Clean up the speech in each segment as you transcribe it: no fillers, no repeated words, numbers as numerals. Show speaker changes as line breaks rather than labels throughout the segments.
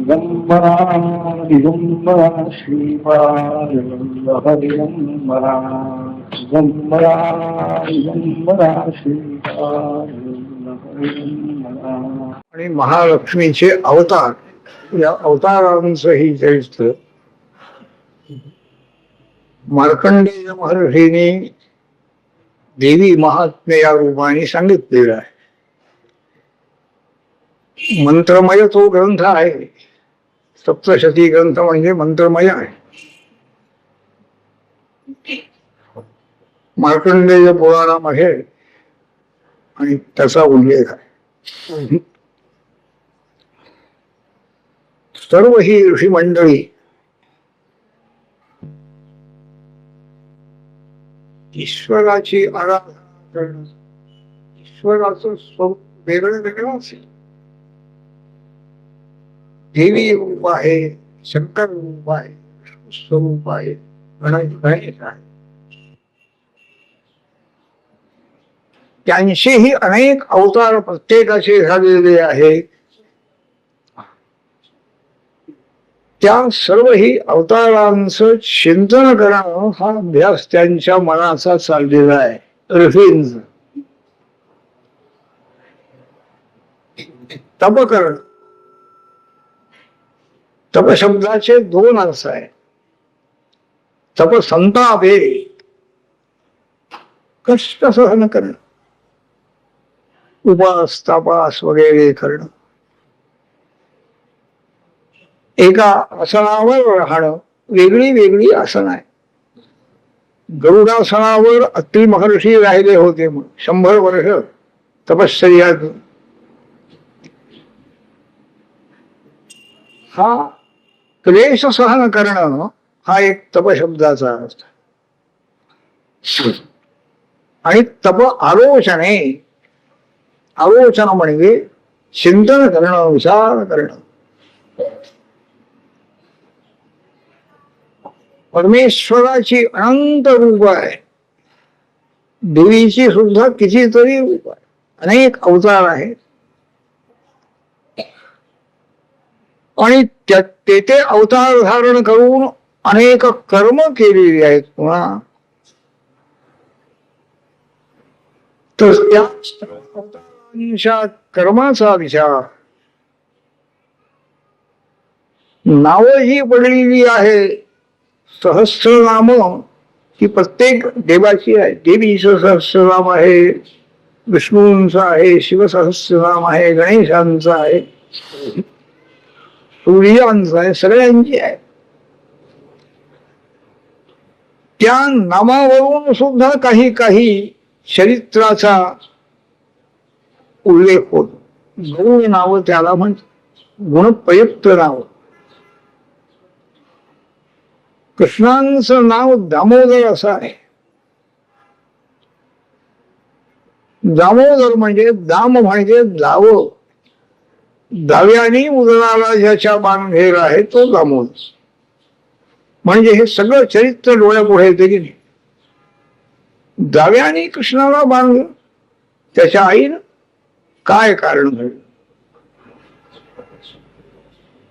दिगंबरा दिगंबरा श्रीपाद दिगंबरा दिगंबरा दिगंबरा श्रीपाद दिगंबरा. आणि महालक्ष्मीचे अवतार, या अवतारांचं ही चरित्र मार्कंडेय महर्षींनी देवी महात्म्य या रूपाने सांगितलेलं आहे. मंत्रमय तो ग्रंथ आहे. सप्तशती ग्रंथ म्हणजे मंत्रमय आहे. मार्कंडेय पुराणामध्ये आणि त्याचा उल्लेख आहे. सर्व ही ऋषी मंडळी ईश्वराची आराधना करणं, ईश्वराचं स्वरूप वेगळं वेगळं असेल. देवी रूप आहे, शंकर रूप आहे, स्वरूप आहे, गणेश आहे. त्यांचेही अनेक अवतार प्रत्येकाचे झालेले आहेत. त्या सर्वही अवतारांचं चिंतन करणं हा अभ्यास त्यांच्या मनाचा चाललेला आहे. ऋषींच तप करणं, तप शब्दाचे दोन अर्थ आहेत. तप संतापे, कष्ट सहन करणं, उपास तापास वगैरे करणं. एका आसनावर राहणं, वेगळी वेगळी आसन आहे. गरुडासनावर अत्रि महर्षी राहिले होते, 100 वर्ष तपश्चर्यात. हा क्लेश सहन करणं हा एक तप शब्दाचा अर्थ. आणि तप आलोचने, आलोचना म्हणजे चिंतन करणं, विचार करणं. परमेश्वराची अनंत रूप आहे, देवीची सुद्धा कितीतरी रूप आहे, अनेक अवतार आहेत. आणि तेथे अवतार धारण करून अनेक कर्म केलेली आहेत. पुन्हा तर त्या अवतारांच्या कर्माचा विचार, नावं जी पडलेली आहे सहस्रनाम, ही प्रत्येक देवाची आहे. देवीचं सहस्रनाम आहे, विष्णूंचं आहे, शिवसहस्रनाम आहे, गणेशांचं आहे, सूर्यांचं आहे, सगळ्यांची आहे. त्या नामावरून सुद्धा काही काही चरित्राचा उल्लेख होतो. गुण नावं त्याला म्हणतात, गुणप्रयुक्त नाव. कृष्णांचं नाव दामोदर असं आहे. दामोदर म्हणजे दाम म्हणजे दाव, दाव्याने उदराला ज्याच्या बांधलेला आहे तो दामोदर. म्हणजे हे सगळं चरित्र डोळ्यापुढे येते की नाही. दाव्याने कृष्णाला बांधलं, त्याच्या आईनं काय कारण घडलं.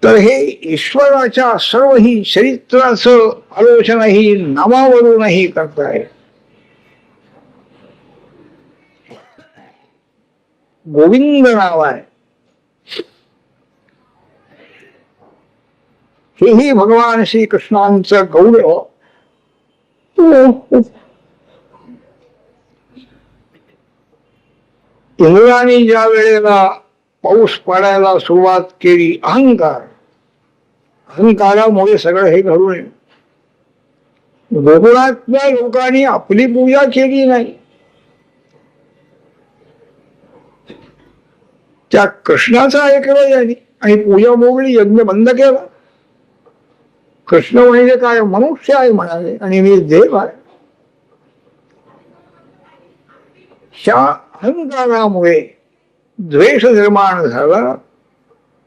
तर हे ईश्वराच्या सर्व ही चरित्राचं आलोचना ही नामावरूनही करताय. गोविंद नाव आहे, हेही भगवान श्रीकृष्णांचं गौरव. इंद्राने ज्या वेळेला पाऊस पडायला सुरुवात केली, अहंकारामुळे सगळं हे घडून येईल. गोकुळातल्या लोकांनी आपली पूजा केली नाही, त्या कृष्णाचं ऐकलं त्यांनी आणि पूजा मोगली, यज्ञ बंद केला. कृष्ण म्हणजे काय, मनुष्य आहे म्हणाले आणि मी देव आहे. त्या अहंकारामुळे द्वेष निर्माण झाला.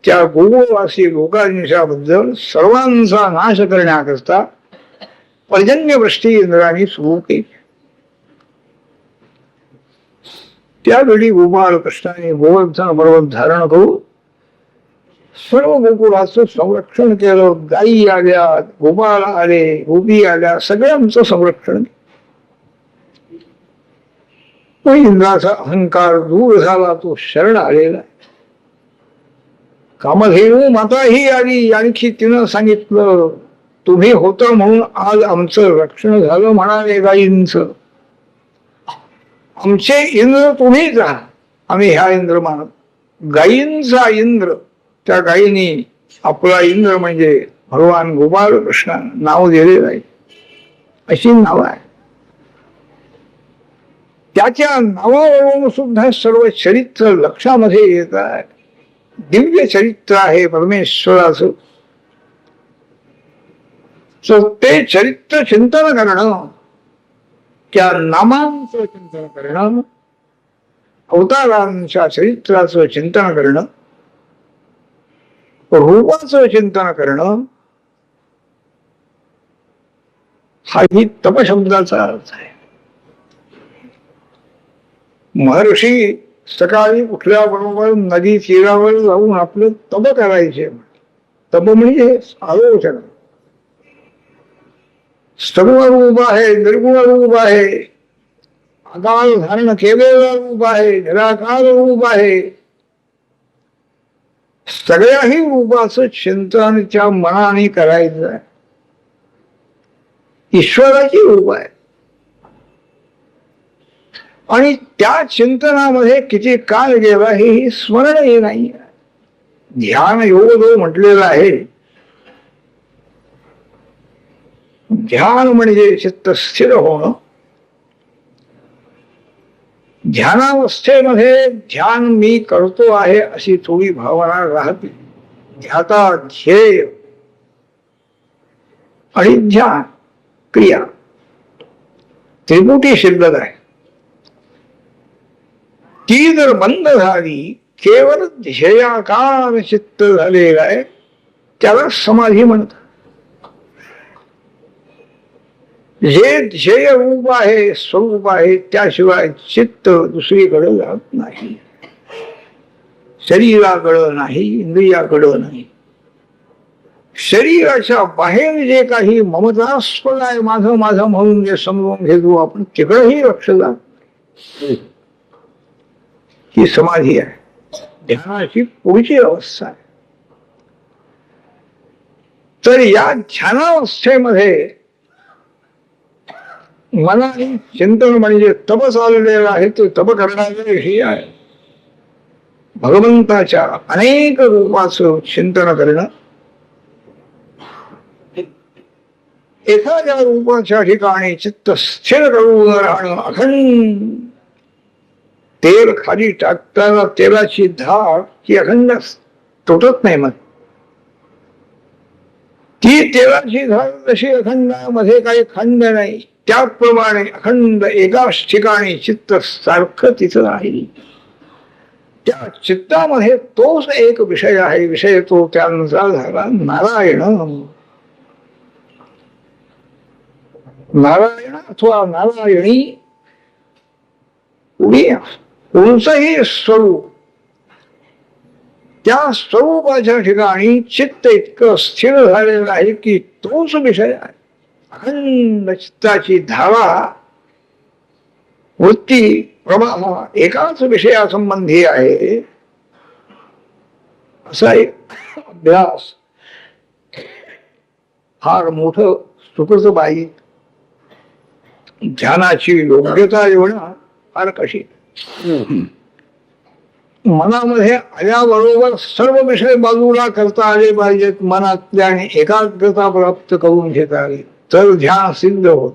त्या गोकुळवासी लोकांच्या बद्दल सर्वांचा नाश करण्याकरता पर्जन्यवृष्टी इंद्राने सुरू केली. त्यावेळी गोपाल कृष्णाने गोवर्धन पर्वत धारण करून सर्व गोकुळाचं संरक्षण केलं. गायी आल्या, गोपाळ आले, गोपी आल्या, सगळ्यांचं संरक्षण. इंद्राचा अहंकार दूर झाला, तो शरण आलेला. कामधेनू माता ही आली, आणखी तिनं सांगितलं तुम्ही होता म्हणून आज आमचं रक्षण झालं म्हणाले गायींचं. आमचे इंद्र तुम्हीच आहात, आम्ही ह्या इंद्र मानत. गायींचा इंद्र, त्या गायींनी आपला इंद्र म्हणजे भगवान गोपाळ कृष्ण नाव दिलेलं आहे. अशी नाव आहे. त्याच्या नावावरून सुद्धा सर्व चरित्र लक्षामध्ये येत आहे. दिव्य चरित्र आहे परमेश्वराचं. तर ते चरित्र चिंतन करणं, त्या नामांचं चिंतन करणं, अवतारांच्या चरित्राचं चिंतन करणं, रूपाचं चिंतन करणं, हाही तपशब्दाचा अर्थ आहे. महर्षी सकाळी उठल्याबरोबर नदी तीरावर जाऊन आपलं तप करायचे. तप म्हणजे आलोचन. सर्व रूप आहे, निर्गुण रूप आहे, आकार धारण केलेलं रूप आहे, निराकार रूप आहे. सगळ्याही रूपाचं चिंतन त्या मनाने करायचं आहे. ईश्वराची रूप आहे आणि त्या चिंतनामध्ये किती काळ गेला हे स्मरणही नाही. ध्यान योग जो म्हटलेला आहे, ध्यान म्हणजे चित्त स्थिर होणं. ध्यानावस्थेमध्ये ध्यान मी करतो आहे अशी थोडी भावना राहते. ध्याता ध्येय आणि ध्यान क्रिया त्रिपुटी शिल्लक आहे. ती जर बंद झाली, केवळ ध्येयाकार चित्त झालेलं आहे, त्याला समाधी म्हणतात. जे ध्येय रूप आहे, स्वरूप आहे, त्याशिवाय चित्त दुसरीकडे जात नाही. शरीराकडं नाही, इंद्रियाकडं नाही. शरीराच्या बाहेर जे काही ममतास्पद आहे, माझं माझं म्हणून जे समजून घेतो आपण, तिकडेही लक्ष जात. ही समाधी आहे, ध्यानाची पुढची अवस्था आहे. तर या ध्यानावस्थेमध्ये मनाने चिंतन म्हणजे तप चाललेलं आहे. ते तप करणारे हे आहे भगवंताच्या अनेक रूपाचं चिंतन करणं. एखाद्या रूपाच्या ठिकाणी चित्त स्थिर करून राहणं. अखंड तेल खाली टाकताना तेलाची धार ही अखंड तुटत नाही. मग ती तेलाची धार जशी अखंड, मध्ये काही खंड नाही, त्याप्रमाणे अखंड एकाच ठिकाणी चित्त सारखं तिथं आहे. त्या चित्तामध्ये तोच एक विषय आहे. विषय तो त्यांचा झाला नारायण. नारायण अथवा नारायणी कोणचंही स्वरूप, त्या स्वरूपाच्या ठिकाणी चित्त इतकं स्थिर झालेलं आहे की तोच विषय आहे. अखंड चित्ताची धारा, वृत्ती, प्रवाह एकाच विषयासंबंधी आहे. असा एक अभ्यास फार मोठं सुखच बाई. ध्यानाची योग्यता एवढा फार कशी. मनामध्ये आल्याबरोबर सर्व विषय बाजूला करता आले पाहिजेत. मनातल्या आणि एकाग्रता प्राप्त करून घेता आली तर ध्यान सिद्ध होत.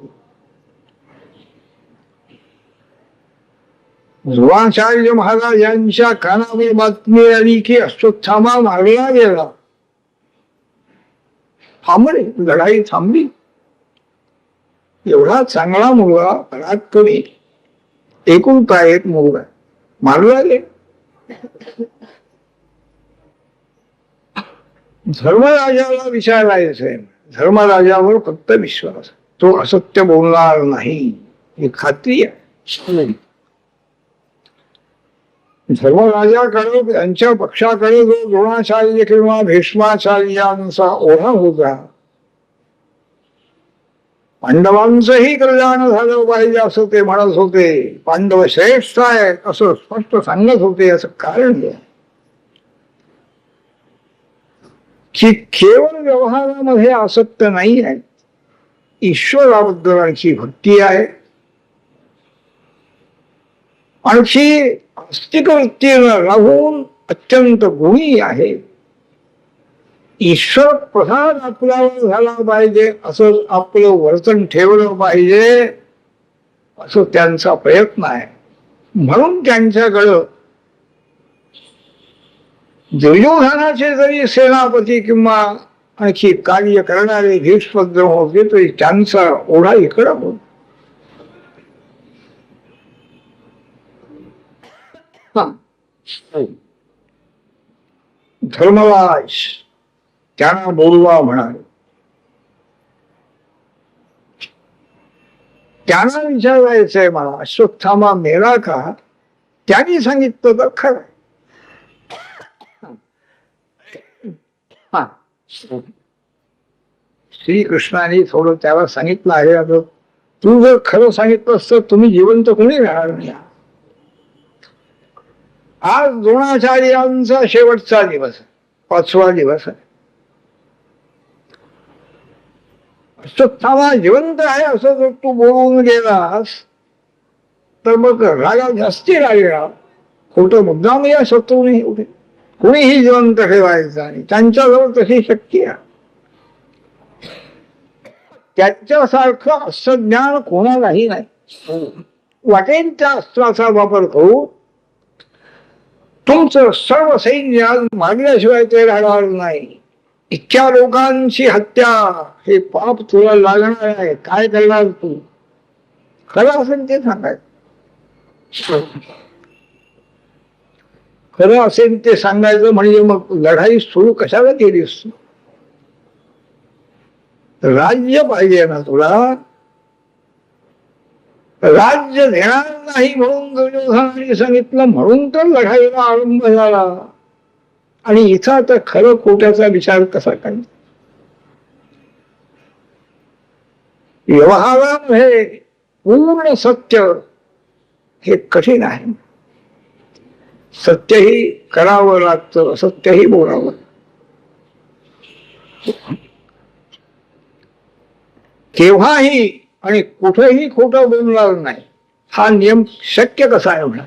ध्रुवाचार्य महाराज यांच्या कानावर बातमी आली की अश्वत्थामा मारला गेला. थांबले, लढाई थांबली. एवढा चांगला मुलगा, पराक्रमी, एकुलता एक मुलगा मारला गेला. धर्मराजाला विचारायचंय. धर्मराजावर फक्त विश्वास, तो असत्य बोलणार नाही ही खात्री आहे. धर्मराजाकडे त्यांच्या पक्षाकडे जो द्रोणाचार्य किंवा भीष्माचार्यांचा ओढा होता, पांडवांचंही कल्याण झालं पाहिजे असं ते म्हणत होते, पांडव श्रेष्ठ आहेत असं स्पष्ट सांगत होते. याचं कारण की केवळ व्यवहारामध्ये आसक्त नाही आहे, ईश्वराबद्दल भक्ती आहे, आणखी आस्तिक वृत्तीनं राहून अत्यंत गुणी आहे. ईश्वर प्रसाद आपल्यावर झाला पाहिजे असं आपलं वर्तन ठेवलं पाहिजे असं त्यांचा प्रयत्न आहे. म्हणून त्यांच्याकडं दुर्योधनाचे जरी सेनापती किंवा आणखी कार्य करणारे भीष्मद्रोह होते तरी त्यांचा ओढा इकडं होता. धर्मराज त्यांना बोलवा म्हणाले. त्यांना विचारायचंय मला, अश्वत्थामा मेला का? त्यांनी सांगितलं तर खरं. श्रीकृष्णाने थोडं त्याला सांगितलं आहे, आता तू जर खरं सांगितलं तर तुम्ही जिवंत कोणी राहणार नाही. आज द्रोणाचार्यांचा शेवटचा दिवस, 5वा दिवस आहे. अश्वत्थामा जिवंत आहे असं जर तू बोलून गेलास तर मग रागा जास्ती लागला. खोटं मुद्दाम या शत्रूने उठे कुणीही जिवंत ठेवायचं आणि त्यांच्याजवळ तशी शक्ती आहे. त्याच्यासारखं असं ज्ञान कोणालाही नाही. वाटेल त्या अस्त्राचा वापर करू तुमचं सर्व सैन्य मारल्याशिवाय ते राहणार नाही. इतक्या लोकांची हत्या हे पाप तुला लागणार आहे, काय करणार तू? खरं असेल ते सांगायचं. खरं असेल ते सांगायचं म्हणजे मग लढाई सुरू कशाला केलीस? राज्य पाहिजे ना तुला, राज्य देणार नाही म्हणून दुर्योधनाने सांगितलं, म्हणून तर लढाईला आरंभ झाला. आणि इथं आता खरं खोट्याचा विचार कसा करायचा? व्यवहारामध्ये पूर्ण सत्य हे कठीण आहे. सत्यही करावं लागतं, असत्यही बोलावं. केव्हाही आणि कुठेही खोटं बोलणार नाही हा नियम शक्य कसा आहे म्हणा.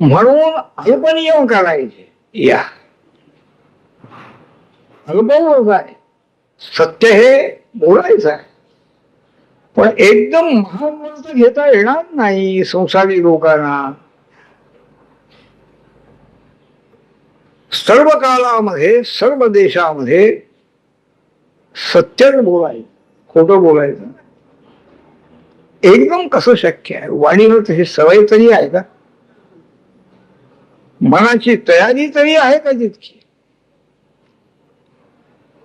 म्हणून अल्पनियम करायचे. या अल्पवच आहे, सत्य हे बोलायचं आहे, पण एकदम महाव्रत घेता येणार नाही संसारी लोकांना. सर्व काळामध्ये सर्व देशामध्ये सत्यच बोलायचं, खोटं बोलायचं एकदम कसं शक्य आहे? वाणीवर तशी सवय तरी आहे का? मनाची तयारी तरी आहे का तितकी?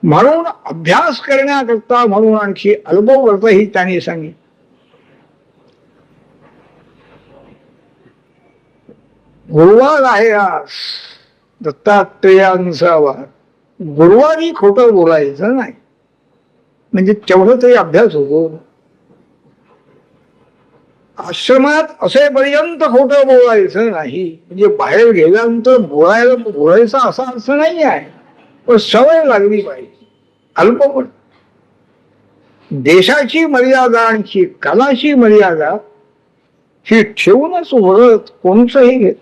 म्हणून अभ्यास करण्याकरता म्हणून आणखी अल्पव्रतही त्यांनी सांगितलं. गुरुवार आहे आज, दत्तात्रेयांचा वार. गुरुवारी खोटं बोलायचं नाही, म्हणजे तेवढं तरी अभ्यास होतो. आश्रमात असेपर्यंत खोटं बोलायचं नाही, म्हणजे बाहेर गेल्यानंतर बोलायचा असा अर्थ नाही आहे, पण सवय लागली पाहिजे. अल्प देशाची मर्यादा आणखी कालाची मर्यादा ही ठेवूनच व्रत कोणचंही घेत.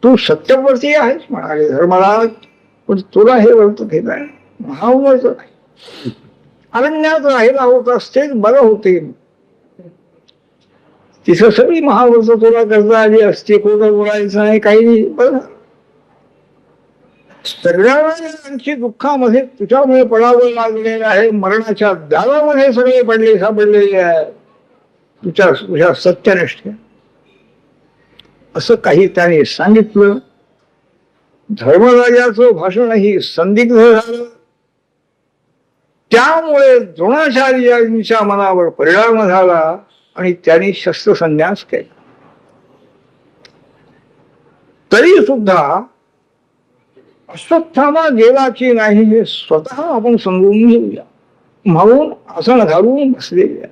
तू सत्यव्रती आहेस म्हणाले धर्मराज, पण तुला हे व्रत घेत आहे महाव्रत नाही. अरण्यात राहिला होत असते बरं होते, तिथं सगळी महाव्रत तुला करता आली असते, खोटं बोलायचं नाही काही नाही. बरं सगळ्यांची दुःखामध्ये तुझ्यामुळे पडावं लागलेलं आहे, मरणाच्या दारामध्ये सगळे पडले सापडलेले आहे तुझ्या सत्यनिष्ठे, असं काही त्याने सांगितलं. धर्मराजाचं भाषणही संदिग्ध झालं. त्यामुळे द्रोणाचार्यांच्या मनावर परिणाम झाला आणि त्यांनी शस्त्रसंन्यास केला. तरी सुद्धा अश्वत्थामा गेला नाही हे स्वतः आपण समजून घेऊया. म्हणून आसन घालून बसलेल्या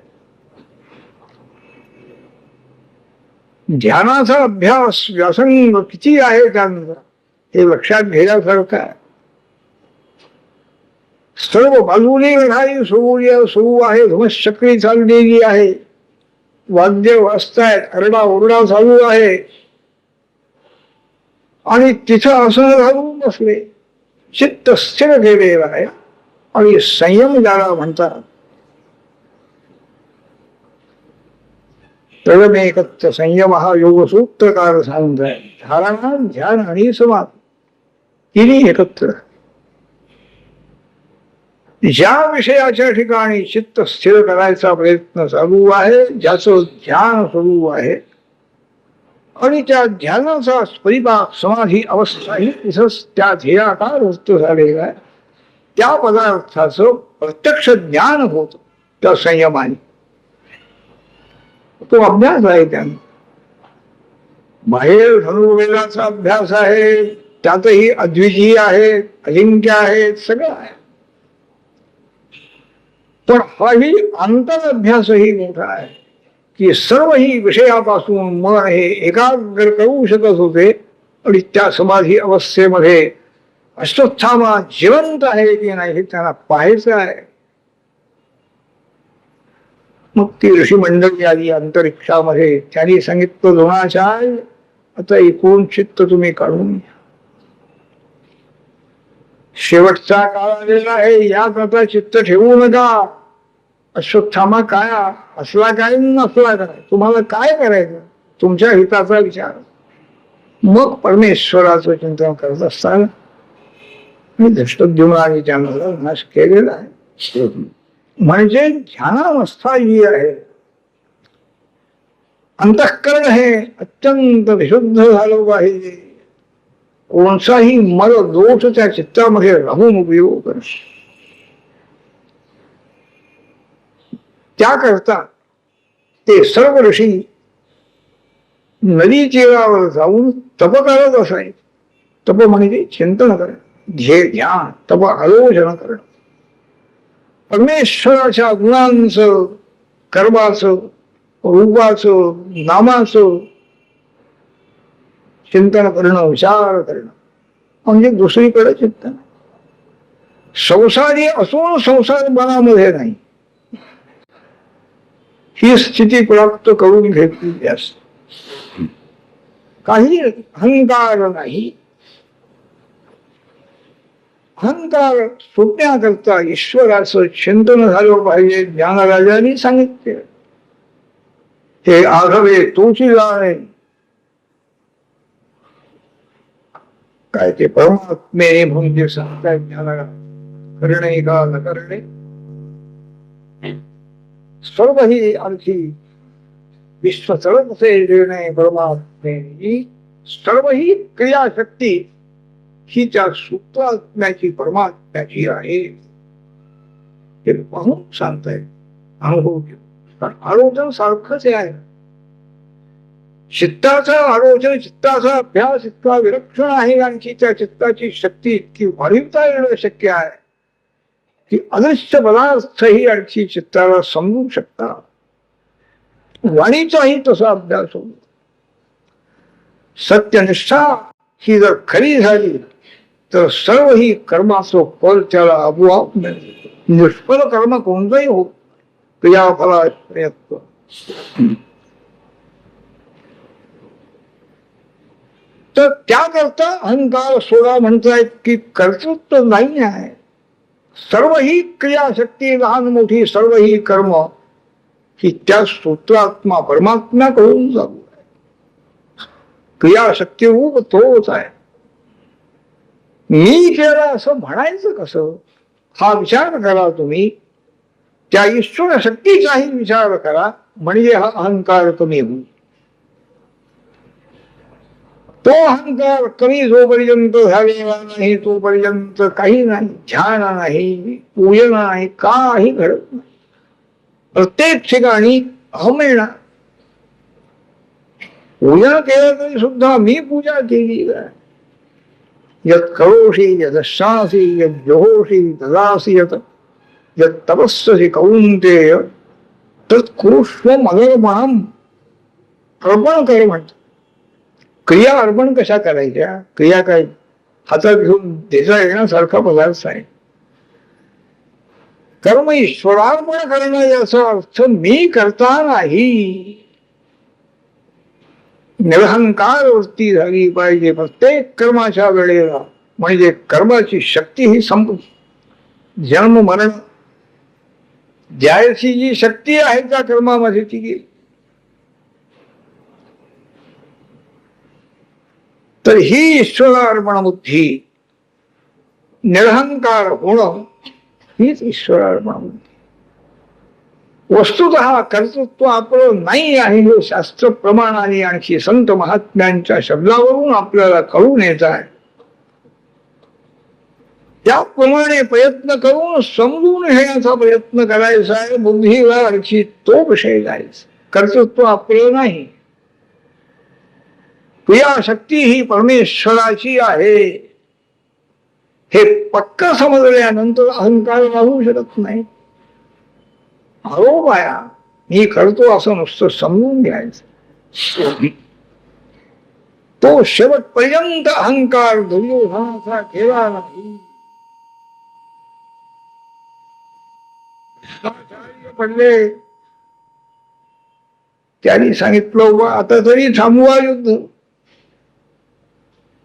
ध्यानाचा अभ्यास व्यासंग किती आहे त्यांचा हे लक्षात घेण्यासारखं आहे. सर्व बाजूने लढाई सुरू आहे. धुमश्चक्री चाललेली आहे. वाद्य वाजतायत. आरडा ओरडा चालू आहे. आणि तिथं असं घालून बसले. चित्त स्थिर केलेलं आहे. आणि संयम ज्याला म्हणतात तळमेकत्व संयम हा योगसूत्रकार सांगताय. धारणा ध्यान आणि समाधी तिन्ही एकत्र. ज्या विषयाच्या ठिकाणी चित्त स्थिर करायचा प्रयत्न चालू आहे, ज्याचं ध्यान सुरू आहे आणि त्या ध्यानाचा परिपाक समाधी अवस्थाही तिथंच त्या ध्येयाकार वृत्त झालेला आहे, त्या पदार्थाचं प्रत्यक्ष ज्ञान होत त्या संयमाने. तो अभ्यास आहे त्याने. बाहेर धनुर्वेदाचा अभ्यास आहे, त्यातही अद्वितीय आहे, अजिंक्य आहे, सगळं आहे. पण हाही अंतर अभ्यासही मोठा आहे की सर्वही विषयापासून मन हे एकाग्र करू शकत होते आणि त्या समाधी अवस्थेमध्ये अश्वत्थामा जिवंत आहे की नाही हे त्यांना पाहायचं आहे. मग ती ऋषी मंडळी आली अंतरिक्षामध्ये. त्यांनी सांगितलं द्रोणाचार्य आता एकूण चित्त तुम्ही काढून घ्या. शेवटचा काळ आलेला आहे, यात आता चित्त ठेवू नका. अश्वत्थामा काय असला काय नसला काय, तुम्हाला काय करायचं तुमच्या हिताचा विचार. मग परमेश्वराचं चिंतन करत असताना धृष्टद्युम्नाने त्यांना नाश केलेला आहे. म्हणजे ध्यानावस्था जी आहे, अंतःकरण हे अत्यंत विशुद्ध झालं पाहिजे. कोणताही मल दोष त्या चित्तामध्ये राहून उपयोग कर. त्याकरता ते सर्व ऋषी नदी तीरावर जाऊन तप करत असायचे. तप म्हणजे चिंतन करणं, ध्येय ध्यान, तप आलोचना करणं. परमेश्वराच्या गुणांचं, कर्माचं, रूपाचं, नामाचं चिंतन करणं, विचार करणं म्हणजे दुसरीकडे चिंतन. संसारी असून संसार मनामध्ये नाही, ही स्थिती प्राप्त करून घेतलेली असते. काही अहंकार नाही. अहंकार सुटण्याकरता ईश्वराचं चिंतन झालं पाहिजे. ज्ञानराजांनी सांगितले, हे आघवे तोची जाणे. काय ते परमात्मे म्हणजे सांगताय ज्ञानाला. करणे का न करणे सर्व ही आणखी विश्वचरसे निर्णय परमात्मे. सर्व ही क्रियाशक्ती ही त्या सूत्रात्म्याची परमात्म्याची आहे हे पाहून सांगताय. अनुभव घेऊ. आलोचन सारखंच आहे. चित्ताचा आलोचन, चित्ताचा अभ्यास इतका विलक्षण आहे आणखी त्या चित्ताची शक्ती इतकी वाढवता येणं शक्य आहे की अदृश्य पदार्थही आणखी चित्ताला समजू शकतात. वाणीचाही तसा अभ्यास होतो. सत्यनिष्ठा ही जर खरी झाली तर सर्व ही कर्माचं फल त्याला आपोआप मिळते. निष्फल कर्म कोणतंही हो, क्रियाफला प्रयत्न. तर त्याकरता अहंकार सोडा म्हणतायत की कर्तृत्व नाही आहे. सर्व ही क्रियाशक्ती, लहान मोठी सर्व ही कर्म ही त्या सूत्रात्मा परमात्म्याकडून चालू आहे. क्रियाशक्ती रूप तोच आहे. मी केलं असं म्हणायचं कसं, हा विचार करा तुम्ही. त्या ईश्वर शक्तीचाही विचार करा, म्हणजे हा अहंकार कमी होईल. तो अहंकार कमी जोपर्यंत झालेला नाही तोपर्यंत काही नाही. ध्यान नाही, पूजन नाही, काही घडत नाही. प्रत्येक ठिकाणी अहम येणार. पूजा केलं तरी सुद्धा मी पूजा केली काय? यत करोषी यदशासी यज्जोहोषी तदासी यत यत तपस्सि कौंतेय तत् कुरुष्व मदर्पणम. अर्पण कर म्हणत. क्रिया अर्पण कशा करायच्या? क्रिया काय हातात घेऊन देता येण्यासारखा पदार्थ आहे. कर्म ईश्वरार्पण करणं याचा अर्थ मी करता नाही. निरहंकार वृत्ती झाली पाहिजे प्रत्येक कर्माच्या वेळेला, म्हणजे कर्माची शक्ती ही जन्म मरण द्यायची जी शक्ती आहे त्या कर्मामध्ये ती गेली. तर ही ईश्वरार्पण बुद्धी, निरहंकार होणं हीच ईश्वरार्पण बुद्धी. वस्तुतः कर्तृत्व आपलं नाही आहे हे शास्त्र प्रमाणाने आणखी संत महात्म्यांच्या शब्दावरून आपल्याला कळून येत आहे. त्याप्रमाणे प्रयत्न करून समजून घेण्याचा प्रयत्न करायचा आहे. बुद्धीला आणखी तो विषय जायचा. कर्तृत्व आपलं नाही. क्रियाशक्ती ही परमेश्वराची आहे हे पक्क समजल्यानंतर अहंकार राहू शकत नाही. आरोपाया मी करतो असं नुसतं समजून घ्यायचं. तो शेवटपर्यंत अहंकार दुर्योधनाचा केला नाही. पडले त्यांनी सांगितलं आता तरी थांबवा युद्ध.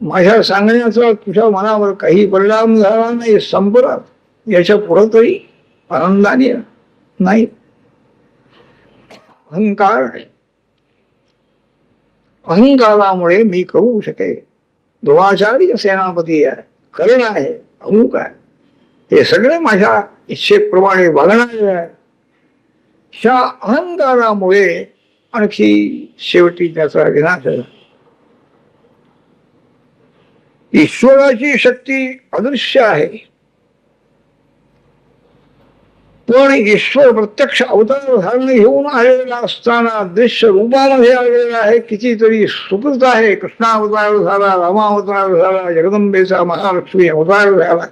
माझ्या सांगण्याचा तुझ्या मनावर काही परिणाम झाला नाही, संपला. याच्या पुढे तरी आनंदाने नाही. अहंकार आहे. अहंकारामुळे मी करू शके. द्रोणाचार्य सेनापती आहे, कर्ण आहे, अमुक आहे, हे सगळे माझ्या इच्छेप्रमाणे वागणारे आहे. ह्या अहंकारामुळे आणखी शेवटी त्याचा विनाश झाला. ईश्वराची शक्ती अदृश्य आहे, पण ईश्वर प्रत्यक्ष अवतार धारण घेऊन आलेला असताना दृश्य रूपामध्ये आलेला आहे. कितीतरी सुकृत आहे. कृष्णावतार झाला, रामावतार झाला, जगदंबेचा महालक्ष्मी अवतार झाला,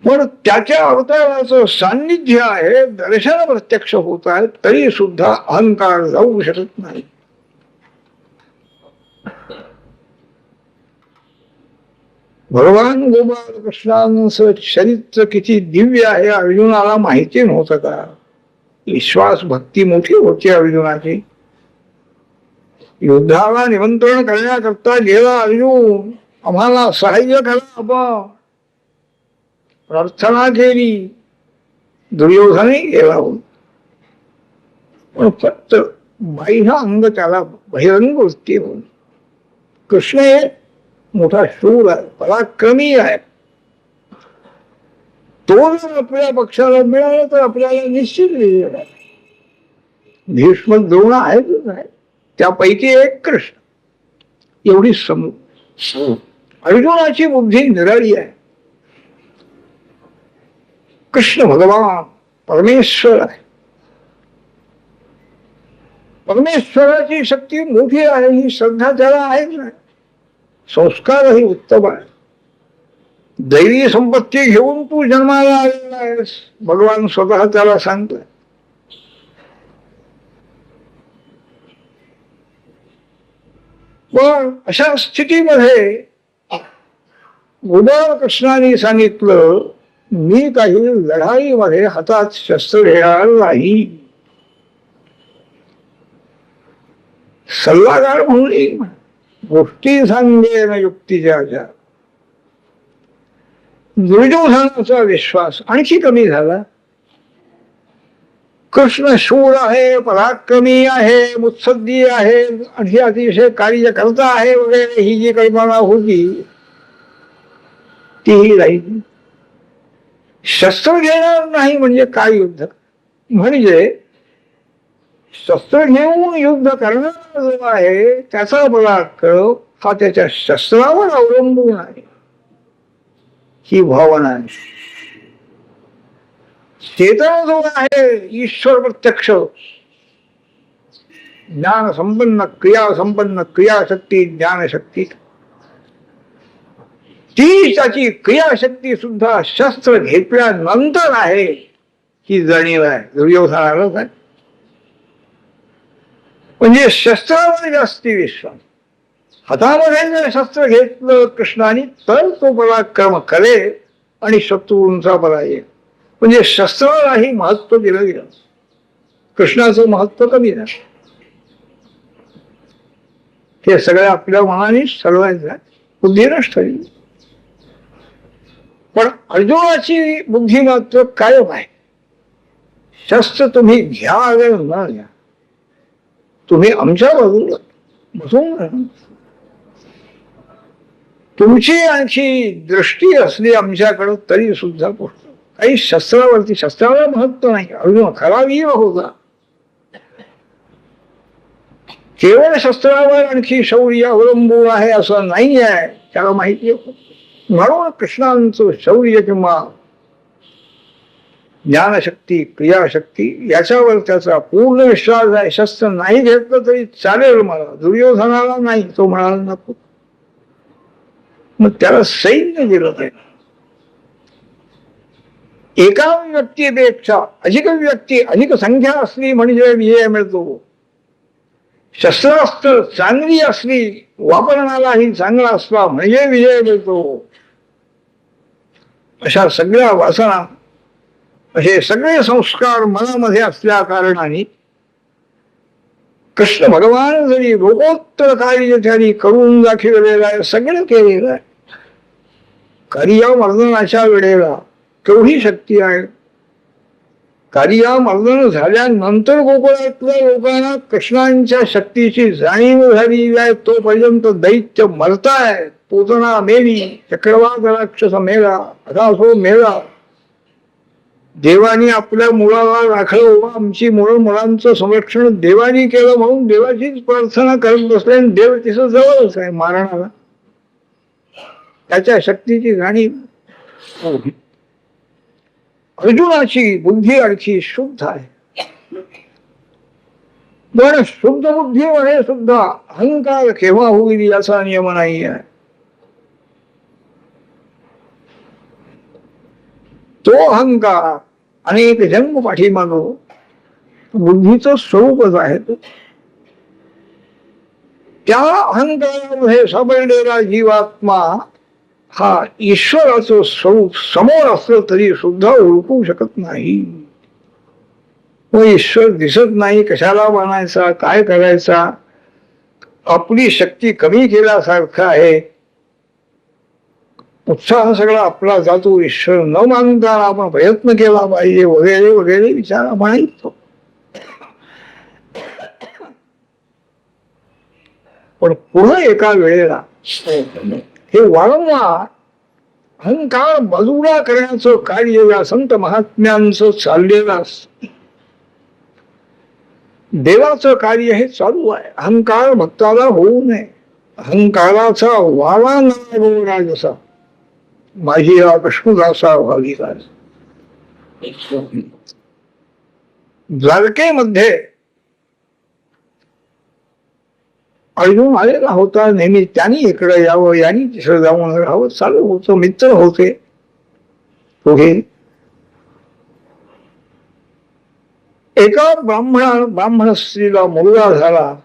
पण त्याच्या अवताराचं सान्निध्य आहे, दर्शन प्रत्यक्ष होत आहे, तरी सुद्धा अहंकार जाऊ शकत नाही. भगवान गोपाल कृष्णांचं चरित्र किती दिव्य आहे अर्जुनाला माहिती नव्हतं का? विश्वास भक्ती मोठी होती अर्जुनाची. युद्धाला निमंत्रण करण्याकरता गेला अर्जुन, आम्हाला सहाय्य करा आपण प्रार्थना केली. दुर्योधनही गेला होता, पण फक्त बाह्य अंग त्याला बहिरंग वृत्ती होती. कृष्ण हे मोठा शूर आहे, पराक्रमी आहे. तो जर आपल्या पक्षाला मिळाला तर आपल्याला निश्चित विजय आहे. भीष्म द्रोण आहेतच आहे, त्यापैकी एक कृष्ण. एवढी समजून अर्जुनाची बुद्धी निराळी आहे. कृष्ण भगवान परमेश्वर आहे. परमेश्वराची शक्ती मोठी आहे ही श्रद्धा त्याला आहेच नाही. संस्कारही उत्तम आहे. दैवी संपत्ती घेऊन तू जन्माला आलेला आहेस, भगवान स्वतः त्याला सांगतोय. पण अशा स्थितीमध्ये गोपाळ कृष्णाने सांगितलं मी काही लढाईमध्ये हातात शस्त्र घेणार नाही. सल्लागार म्हणून गोष्टी सांगेन युक्तीच्या. दुर्योधनाचा विश्वास आणखी कमी झाला. कृष्ण शूर आहे, पराक्रमी आहे, मुत्सद्दी आहे, आणखी अतिशय कार्यकर्ता आहे वगैरे ही जी कल्पना होती तीही राहिली. शस्त्र घेणार नाही म्हणजे काय युद्ध? म्हणजे शस्त्र घेऊन युद्ध करणारा जो आहे त्याचा पराक्रम हा त्याच्या शस्त्रावर अवलंबून आहे, ही भावना आहे. चेतन जो आहे ईश्वर प्रत्यक्ष ज्ञान संपन्न क्रियाशक्ती ज्ञानशक्ती, ती त्याची क्रियाशक्ती सुद्धा शस्त्र घेतल्यानंतर आहे ही जाणीव आहे दुर्योधनालाच आहे. म्हणजे शस्त्रावर जास्ती विश्वास. हातामध्ये जर शस्त्र घेतलं कृष्णाने तर तो पराक्रम करेल आणि शत्रूंचा पराजय. म्हणजे शस्त्रालाही महत्व दिलं गेलं, कृष्णाचं महत्व कमी झालं. हे सगळं आपल्या मनानेच ठरवायचं, बुद्धीनच ठरली. पण अर्जुनाची बुद्धी मात्र कायम आहे. शस्त्र तुम्ही घ्या अगर न घ्या, तुम्ही आमच्या बाजूला बसून राहा. तुमची आणखी दृष्टी असली आमच्याकडं तरी सुद्धा गोष्ट काही शस्त्रावरती, शस्त्राला महत्व नाही. अर्जुन खरा वीर होता, केवळ शस्त्रावर आणखी शौर्य अवलंबून आहे असं नाही आहे, त्याला माहिती आहे. म्हणून कृष्णांचं शौर्य किंवा ज्ञानशक्ती क्रियाशक्ती याच्यावर त्याचा पूर्ण विश्वास आहे. शस्त्र नाही घेतलं तरी चालेल मला, दुर्योधनाला नाही, तो म्हणाला नको. मग त्याला सैन्य दिलं ते. एका व्यक्तीपेक्षा अधिक संख्या असली म्हणजे विजय मिळतो. शस्त्रास्त्र चांगली असली, वापरणाराही चांगला असला म्हणजे विजय मिळतो. अशा सगळ्या वासना, असे सगळे संस्कार मनामध्ये असल्या कारणाने कृष्ण भगवान जरी लोकोत्तर कार्य त्यांनी करून दाखवलेलं आहे, सगळं केलेलं आहे. कार्यामर्दनाच्या वेळेला केवढी शक्ती आहे. कार्यामर्दन झाल्यानंतर गोकुळातल्या लोकांना कृष्णांच्या शक्तीची जाणीव झाली आहे. तोपर्यंत दैत्य मरताय, पूतना मेली, चक्रवाक राक्षस मेला, असासो मेला. देवानी आपल्या मुलाला राखलं, आमची मुलांचं संरक्षण देवानी केलं म्हणून देवाचीच प्रार्थना करत बसले. देव तिचं जवळच आहे मारणाला. त्याच्या शक्तीची जाणीव. अर्जुनाची बुद्धी आणखी शुद्ध आहे, पण शुद्ध बुद्धीमध्ये सुद्धा अहंकार केव्हा होईल याचा नियम नाही आहे. तो अहंकार अनेक जन्म पाठीमागो बुद्धीचं स्वरूपच आहे. त्या अहंकारामध्ये सापडलेला जीवात्मा हा ईश्वराचं स्वरूप समोर असलं तरी सुद्धा ओळखू शकत नाही. व ईश्वर दिसत नाही, कशाला बनायचा, काय करायचा, आपली शक्ती कमी केल्यासारखं आहे. उत्साह सगळा आपला जातो. ईश्वर न मानताना आपण प्रयत्न केला पाहिजे वगैरे वगैरे विचार आपण ऐकतो. पण पुन्हा एका वेळेला हे वारंवार अहंकार बाजूला करण्याचं कार्य या संत महात्म्यांचं चाललेलं असतं. देवाचं कार्य हे चालू आहे. अहंकार भक्ताला होऊ नये. अहंकाराचा वावा न राजसा माझी या विष्णुदासा व्हावी. द्वारकेमध्ये अर्जुन आलेला होता. नेहमी त्यांनी इकडे यावं, यांनी तिकडे जाऊन राहावं चालू होतं. मित्र होते दोघे. एका ब्राह्मण स्त्रीला मुलगा झाला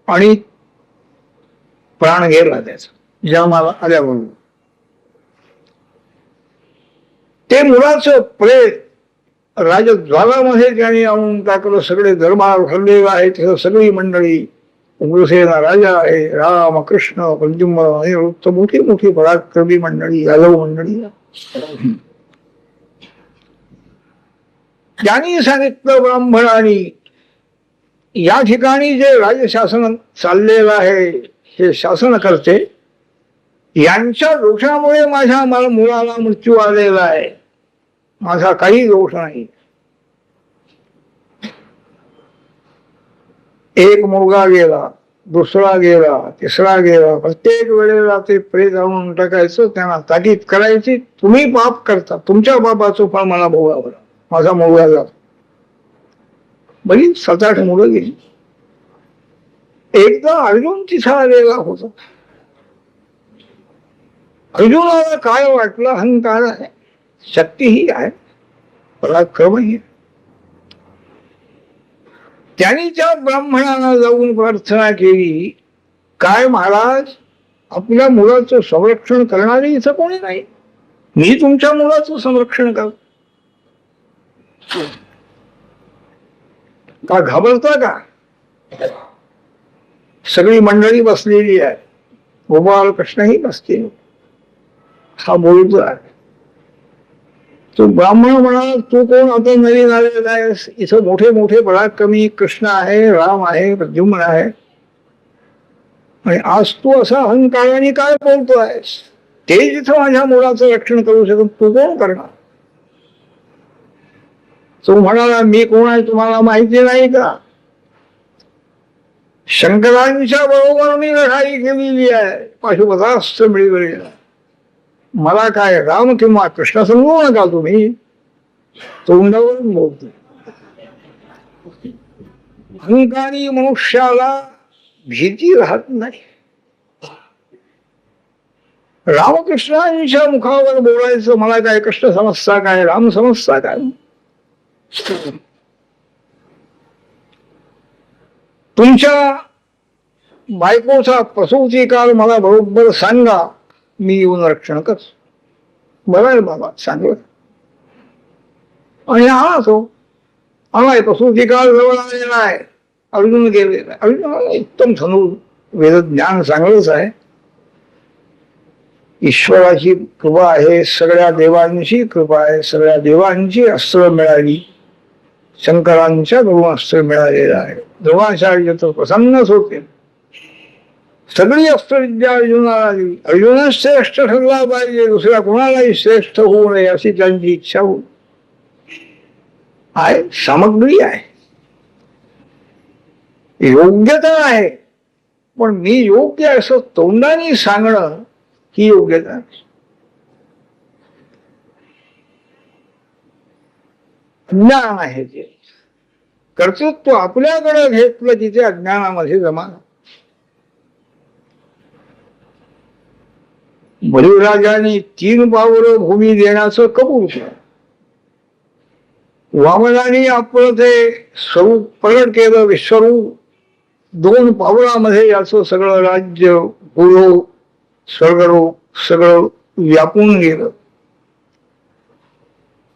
आणि प्राण गेला त्याचा जन्माला आल्याबरोबर. ते मुलाचं प्रेत राजद्वारामध्ये त्याने आणून टाकलं. सगळे दरबार भरलेला आहे, तिथं सगळी मंडळी, उग्रसेना राजा आहे, राम कृष्ण पंचुम मोठी मोठी पराक्रमी मंडळी, यादव मंडळी. त्यांनी सांगितलं ब्राह्मणांनी, या ठिकाणी जे राजशासन चाललेलं आहे हे शासन करते, यांच्या दोषामुळे माझ्या मुलाला मृत्यू आलेला आहे. माझा काही दोष नाही. एक मुलगा गेला, दुसरा गेला, तिसरा गेला. प्रत्येक वेळेला ते प्रेत आणून टाकायचं, त्यांना ताकीद करायची, तुम्ही पाप करता, तुमच्या पापाचं फळ मला भोगावं. माझा मुलगा जातो. बरीच 7-8 मुलं गेली. एकदा अर्जुन तिथं आलेला होता. अर्जुनाला काय वाटलं, अहंकार आहे, शक्तीही आहे, पराक्रमही आहे. त्यांनी त्या ब्राह्मणाला जाऊन प्रार्थना केली, काय महाराज, आपल्या मुलाचं संरक्षण करणारे इथं कोणी नाही, मी तुमच्या मुलाचं संरक्षण कर. का घाबरता का? सगळी मंडळी बसलेली आहे, गोपाल कृष्णही बसतील. हा बोलतो आहे. तो ब्राह्मण म्हणाला, तू कोण आता नवीन आलेला आहेस, इथं मोठे मोठे पराक्रमी कृष्ण आहे, राम आहे, प्रद्युम्न आहे, आणि आज तू असा अहंकाराने काय बोलतो आहेस? ते जिथं माझ्या मुलाचं रक्षण करू शकत, तू कोण करणार? तो म्हणाला, मी कोण आहे तुम्हाला माहिती नाही का? शंकरांच्या बरोबर मी लढाई केलेली आहे, पाशुपतास्त्र मिळवलेलं. मला काय राम किंवा कृष्ण समजू नका तुम्ही, तोंडावरून बोलतो. अहंकारी मनुष्याला भीती राहत नाही. रामकृष्णांच्या मुखावर बोलायचं, मला काय कृष्ण समजता काय, राम समजता काय? तुमच्या बायकोचा प्रसूती काल मला बरोबर सांगा, मी येऊन रक्षण कर. बरं आहे बाबा, सांगलं. आणि आला तो, आलाय, प्रसूती काळ जवळ आलेला आहे. अर्जुन गेलेला आहे. अर्जुनाला उत्तम धनुर वेद ज्ञान चांगलंच आहे. ईश्वराची कृपा आहे, सगळ्या देवांची कृपा आहे, सगळ्या देवांची अस्त्र मिळाली, शंकरांच्या कडून अस्त्र मिळालेलं आहे. द्रोणाचार्य तर प्रसन्नच होते. सगळी अस्त्रविद्या अर्जुनाला दिली. अर्जुनच श्रेष्ठ ठरला पाहिजे, दुसऱ्या कोणालाही श्रेष्ठ होऊ नये अशी त्यांची इच्छा होती. आहे, सामग्री आहे, योग्यता आहे, पण मी योग्य असं तोंडाने सांगणं ही योग्यता आहे. ज्ञान आहे ते. कर्तृत्व आपल्याकडे घेतलं तिथे अज्ञानामध्ये जमा. बलिराजाने 3 पावलं भूमी देण्याचं कबूल केलं. वामनाने आपलं ते स्वरूप प्रगट केलं, विश्वरूप. 2 पावलामध्ये याचं सगळं राज्य, भूलोक, स्वर्गलोक सगळं व्यापून गेलं.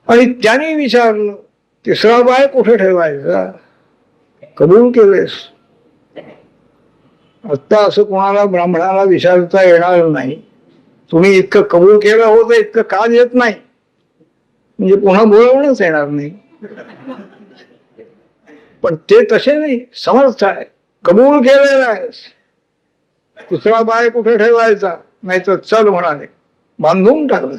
आणि त्याने विचारलं, 3रा पाय कुठे ठेवायचा? कबूल केलेस. आता असं कोणाला ब्राह्मणाला विचारता येणार नाही, तुम्ही इतकं कबूल केलं होतं, इतकं का येत नाही, म्हणजे पुन्हा बोलवणंच येणार नाही. पण ते तसे नाही, समर्थ आहे, कबूल केलेला आहे. 3रा पाय कुठे ठेवायचा? नाही तर चल म्हणाले, बांधून टाकलं.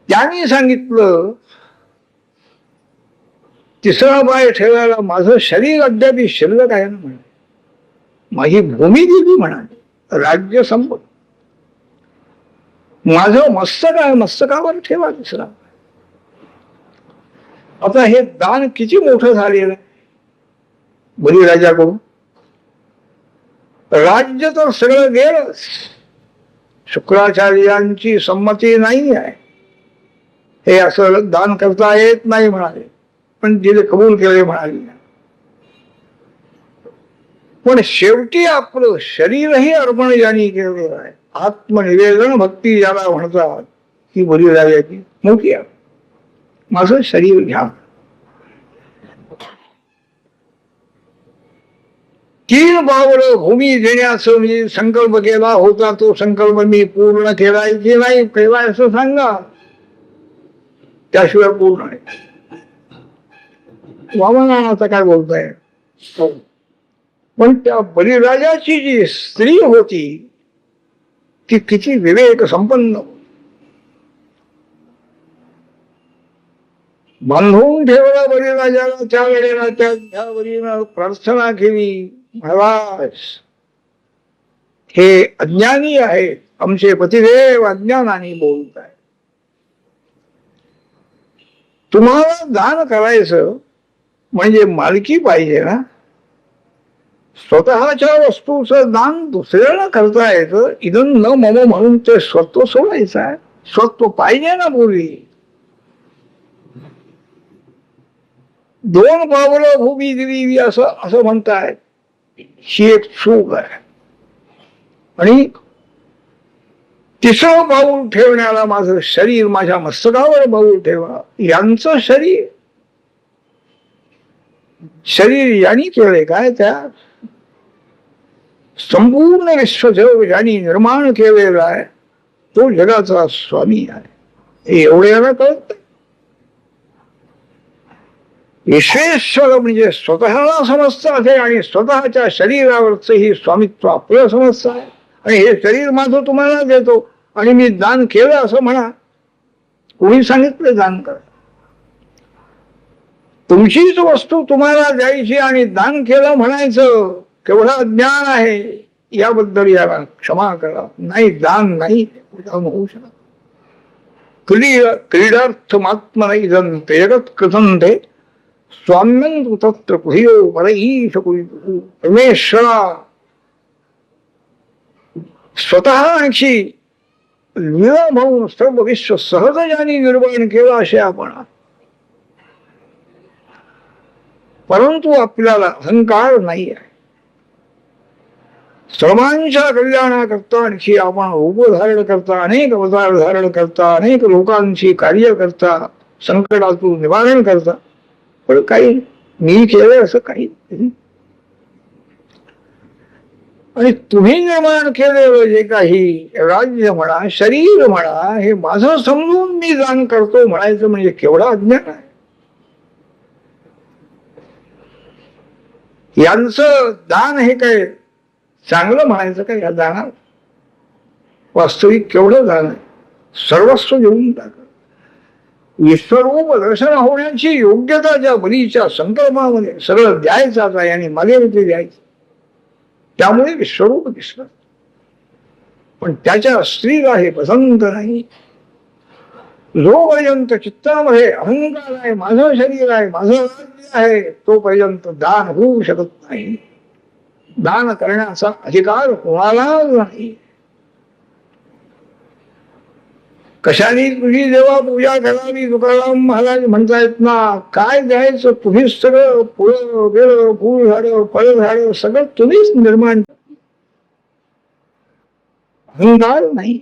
त्यांनी सांगितलं, 3रा पाय ठेवायला माझं शरीर अद्याप शिल्लक आहे ना म्हणाले, माझी भूमी दिली म्हणाले, राज्य संपत, माझं मस्तक आहे, मस्तकावर ठेवा 3रा. आता हे दान किती मोठं झालेलं आहे बलिराजाकडून. राज्य तर सगळं गेलंच, शुक्राचार्यांची संमती नाही आहे, हे असं दान करता येत नाही म्हणाले, पण तिने कबूल केले म्हणाले. पण शेवटी आपलं शरीरही अर्पण ज्यांनी केलेलं आहे, आत्मनिवेदन भक्ती ज्याला म्हणतात, ही बलिराजाची मोठी आहे. माझं शरीर घ्या. 3 पावलं भूमी देण्याचं मी संकल्प केला होता, तो संकल्प मी पूर्ण केलाय की नाही केलाय असं सांगा, त्याशिवाय पूर्ण आहे. वामनाचा काय बोलताय? पण त्या बलिराजाची जी स्त्री होती ती किती विवेक संपन्न, बांधून ठेवला बलिराजाला. त्या वेळेला त्या बलीनं प्रार्थना केली, महाराज हे अज्ञानी आहे, आमचे पतिदेव अज्ञानाने बोलत आहे, तुम्हाला दान करायचं म्हणजे मालकी पाहिजे ना. स्वतःच्या वस्तूचं दान दुसऱ्याला करता येतं. इदं न मम म्हणून ते स्वत्व सोडायचं आहे. स्वत्व पाहिजे ना पूर्वी. दोन पावलं भूमी दिली असं असं म्हणतायत. ही एक चूक आहे. आणि तिसरं पाऊल ठेवण्याला माझं शरीर माझ्या मस्तकावर पाऊल ठेवा. यांचं शरीर यांनी केले काय? त्या संपूर्ण विश्वजग ज्यांनी निर्माण केलेला आहे तो जगाचा स्वामी आहे. हे एवढ्याला कळत. विश्वेश्वर म्हणजे स्वतःला समजतं आहे आणि स्वतःच्या शरीरावरचंही स्वामित्व आपलं समजतं आहे. आणि हे शरीर माझं तुम्हाला देतो आणि मी दान केलं असं म्हणा. कोणी सांगितलं दान करा? तुमचीच वस्तू तुम्हाला द्यायची आणि दान केलं म्हणायचं केवढं अज्ञान आहे. याबद्दल याला क्षमा करा. नाही, दान नाही होऊ शकत. क्रीडार्थमात्म जगत कृतंते स्वाम्यं तत्र कुहियो परईश परमेश्वरा स्वतः आणखी लीला म्हणून सर्व विश्व सहज ज्यांनी निर्माण केलं असे आपण. परंतु आपल्याला अहंकार नाही आहे. सर्वांच्या कल्याणाकरता आणखी आपण रूप धारण करता, अनेक अवतार धारण करता, अनेक लोकांची कार्य करता, संकटातून निवारण करता. पण काही मी केलं असं काही नाही. आणि तुम्ही निर्माण केलेलं जे काही राज्य म्हणा, शरीर म्हणा, हे माझं समजून मी दान करतो म्हणायचं म्हणजे केवढा अज्ञान आहे. यांचं दान हे काय चांगलं म्हणायचं का? या दानात वास्तविक केवढं दान आहे. सर्वस्व देऊन टाक. विश्वरूप दर्शन होण्याची योग्यता ज्या बलीच्या संकल्पामध्ये सगळं द्यायचं आहे आणि मागे ते द्यायचं. त्यामुळे विश्वरूप दिसलं. पण त्याच्या स्त्रीला हे पसंत नाही. जोपर्यंत चित्तामध्ये अहंकार आहे, माझं शरीर आहे, माझं राज्य आहे, तोपर्यंत दान होऊ शकत नाही. दान करण्याचा अधिकार कोणालाच नाही. कशाने तुझी देवा पूजा करावी? तुकाराम महाराज म्हणतायत ना, काय द्यायचं? तुम्हीच सगळं फुलं बिळं, फूल झाडं, फळ झाडं सगळं तुम्हीच निर्माण. अहंकार नाही.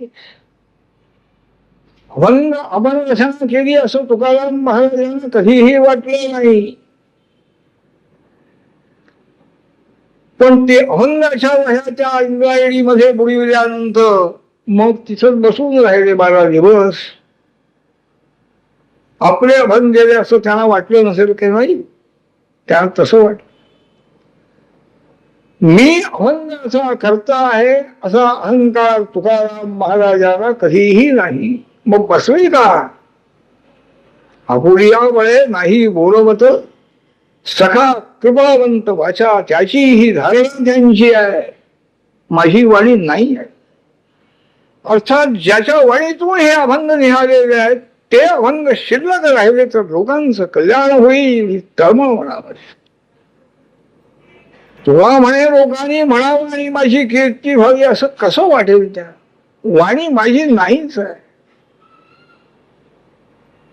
अभंग आपण रचना केली असं तुकाराम महाराजांना कधीही वाटलं नाही. पण ते अभंगाच्या वह्याच्या इंद्रायणीमध्ये बुडविल्यानंतर मग तिथं बसून राहिले 12 दिवस. आपले अभंग गेले असं त्यांना वाटलं नसेल की नाही? त्यांना तसं वाटलं. मी अभंगाचा करता आहे असा अहंकार तुकाराम महाराजांना कधीही नाही. मग बसवी का? आपुलिया वळे नाही बोलवत सखा कृपावंत वाचा, त्याची ही धारणा त्यांची आहे, माझी वाणी नाही आहे. अर्थात ज्याच्या वाणीतून हे अभंग निघालेले आहेत ते अभंग शिल्लक राहिले तर लोकांचं कल्याण होईल ही तळमळ म्हणावं. तुला म्हणे लोकांनी म्हणावं आणि माझी कीर्ती व्हावी असं कसं वाटेल? त्या वाणी माझी नाहीच आहे.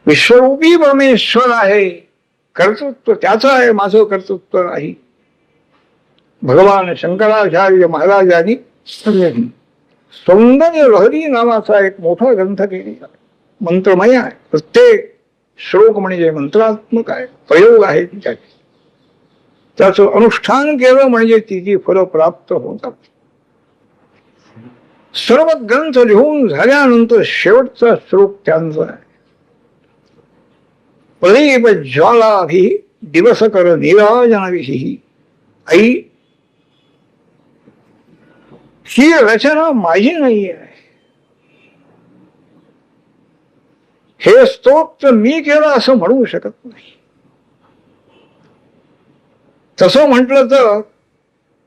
विश्वरूपी परमेश्वर आहे. कर्तृत्व त्याचं आहे, माझं कर्तृत्व नाही. भगवान शंकराचार्य महाराजांनी सौंदर्य लहरी नावाचा एक मोठा ग्रंथ केलेला आहे. मंत्रमय आहे. प्रत्येक श्लोक म्हणजे मंत्रात्मक आहे, प्रयोग आहे त्याचे. त्याचं अनुष्ठान केलं म्हणजे तिची फळं प्राप्त होतात. सर्व ग्रंथ लिहून झाल्यानंतर शेवटचा श्लोक त्यांचा आहे. प्रदीप ज्वालाभी दिवस कर निराजनाविषयी. आई, ही रचना माझी नाही आहे. हे स्तोत्र मी केलं असं म्हणू शकत नाही. तसं म्हटलं तर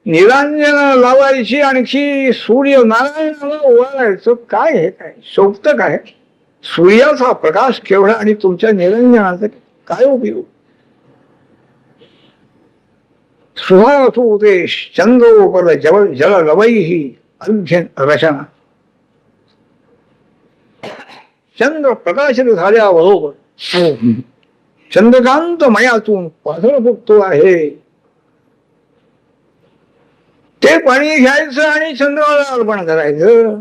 निरांजन लावायची आणखी सूर्य नारायणाला ओवाळायचं काय? हे काय शोभत काय? सूर्याचा प्रकाश केवढा आणि तुमच्या निरंजनाचा काय उपयोग? सुधासुते चंद्रोपर जल जल लवैही अर्घ्य रचना. चंद्र प्रकाशित झाल्याबरोबर चंद्रकांत मयातून पाझर फुटतो आहे. ते पाणी घ्यायचं आणि चंद्राला अर्पण करायचं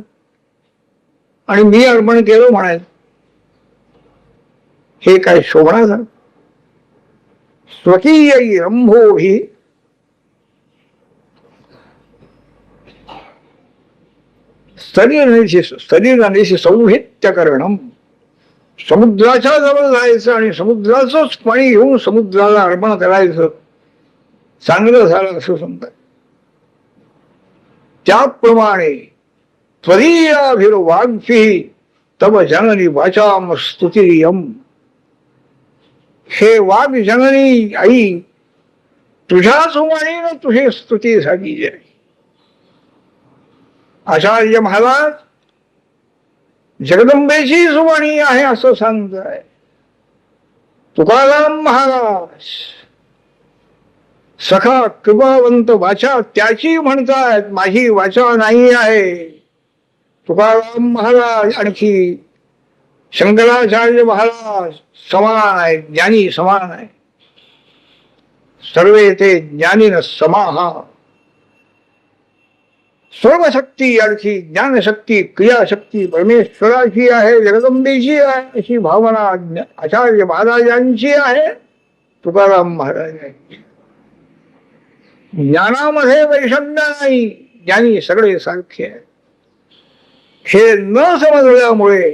आणि मी अर्पण केलं म्हणायचं. हे काय शोभणाचं. स्वकीय रंभो ही शरीरानेशी सौहित्य करणं. समुद्राच्या जवळ जायचं आणि समुद्राचंच पाणी घेऊन समुद्राला अर्पण करायचं. चांगलं झालं असं समजा. त्याप्रमाणे त्वदीयाभिर्वाग्भिः तव जननी वाचाम स्तुतिरियम्. हे वाग जननी आई, तुझ्याच वाणीनं तुझी स्तुती झाली आहे. आचार्य महाराज जगदंबेचीच वाणी आहे असं सांगताय. तुकाराम महाराज सखा कृपावंत वाचा त्याची म्हणतायत, माझी वाचा नाही आहे. तुकाराम महाराज आणखी शंकराचार्य महाराज समान आहेत, ज्ञानी समान आहे. सर्वे ते ज्ञानीन समाहा. सर्वशक्ती आणखी ज्ञानशक्ती क्रियाशक्ती परमेश्वराची आहे, जगदंबेची आहे अशी भावना आचार्य महाराजांची आहे, तुकाराम महाराजांची. ज्ञानामध्ये वैषम्य नाही, ज्ञानी सगळे सारखे आहे. हे न समजल्यामुळे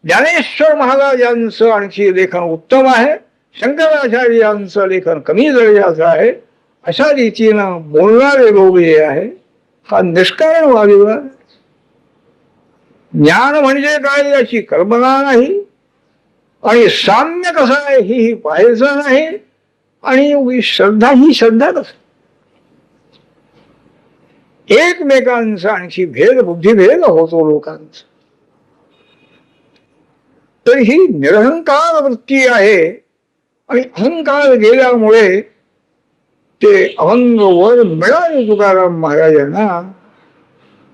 ज्ञानेश्वर महाराजांचं आणखी लेखन उत्तम आहे, शंकराचार्यांचं लेखन कमी दर्जाचं आहे. अशा रीतीनं बोलणारे लोक जे आहे हा निष्कारण वादविवाद. ज्ञान म्हणजे काय याची कल्पना नाही आणि साम्य कसं आहे ही पाहायचं नाही आणि श्रद्धा ही श्रद्धा कसं. एकमेकांचा आणखी भेद बुद्धिभेद होतो लोकांचा. तर ही निरहंकार वृत्ती आहे आणि अहंकार गेल्यामुळे ते अभंग वर मिळाले तुकाराम महाराजांना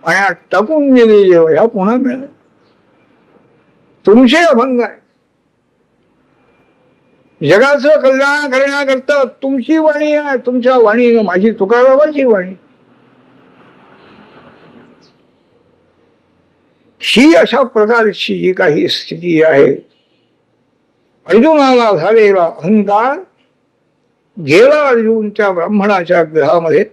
आणि टाकून गेले जेव्हा ह्या पुन्हा मिळाले. तुमचे अभंग आहे, जगाचं कल्याण करण्याकरता तुमची वाणी आहे. तुमच्या वाणीनं माझी तुकारामाची वाणी. ही अशा प्रकारची जी काही स्थिती आहे, अर्जुनाला झालेला अहंकार गेला. अर्जुन त्या ब्राह्मणाच्या ग्रहामध्ये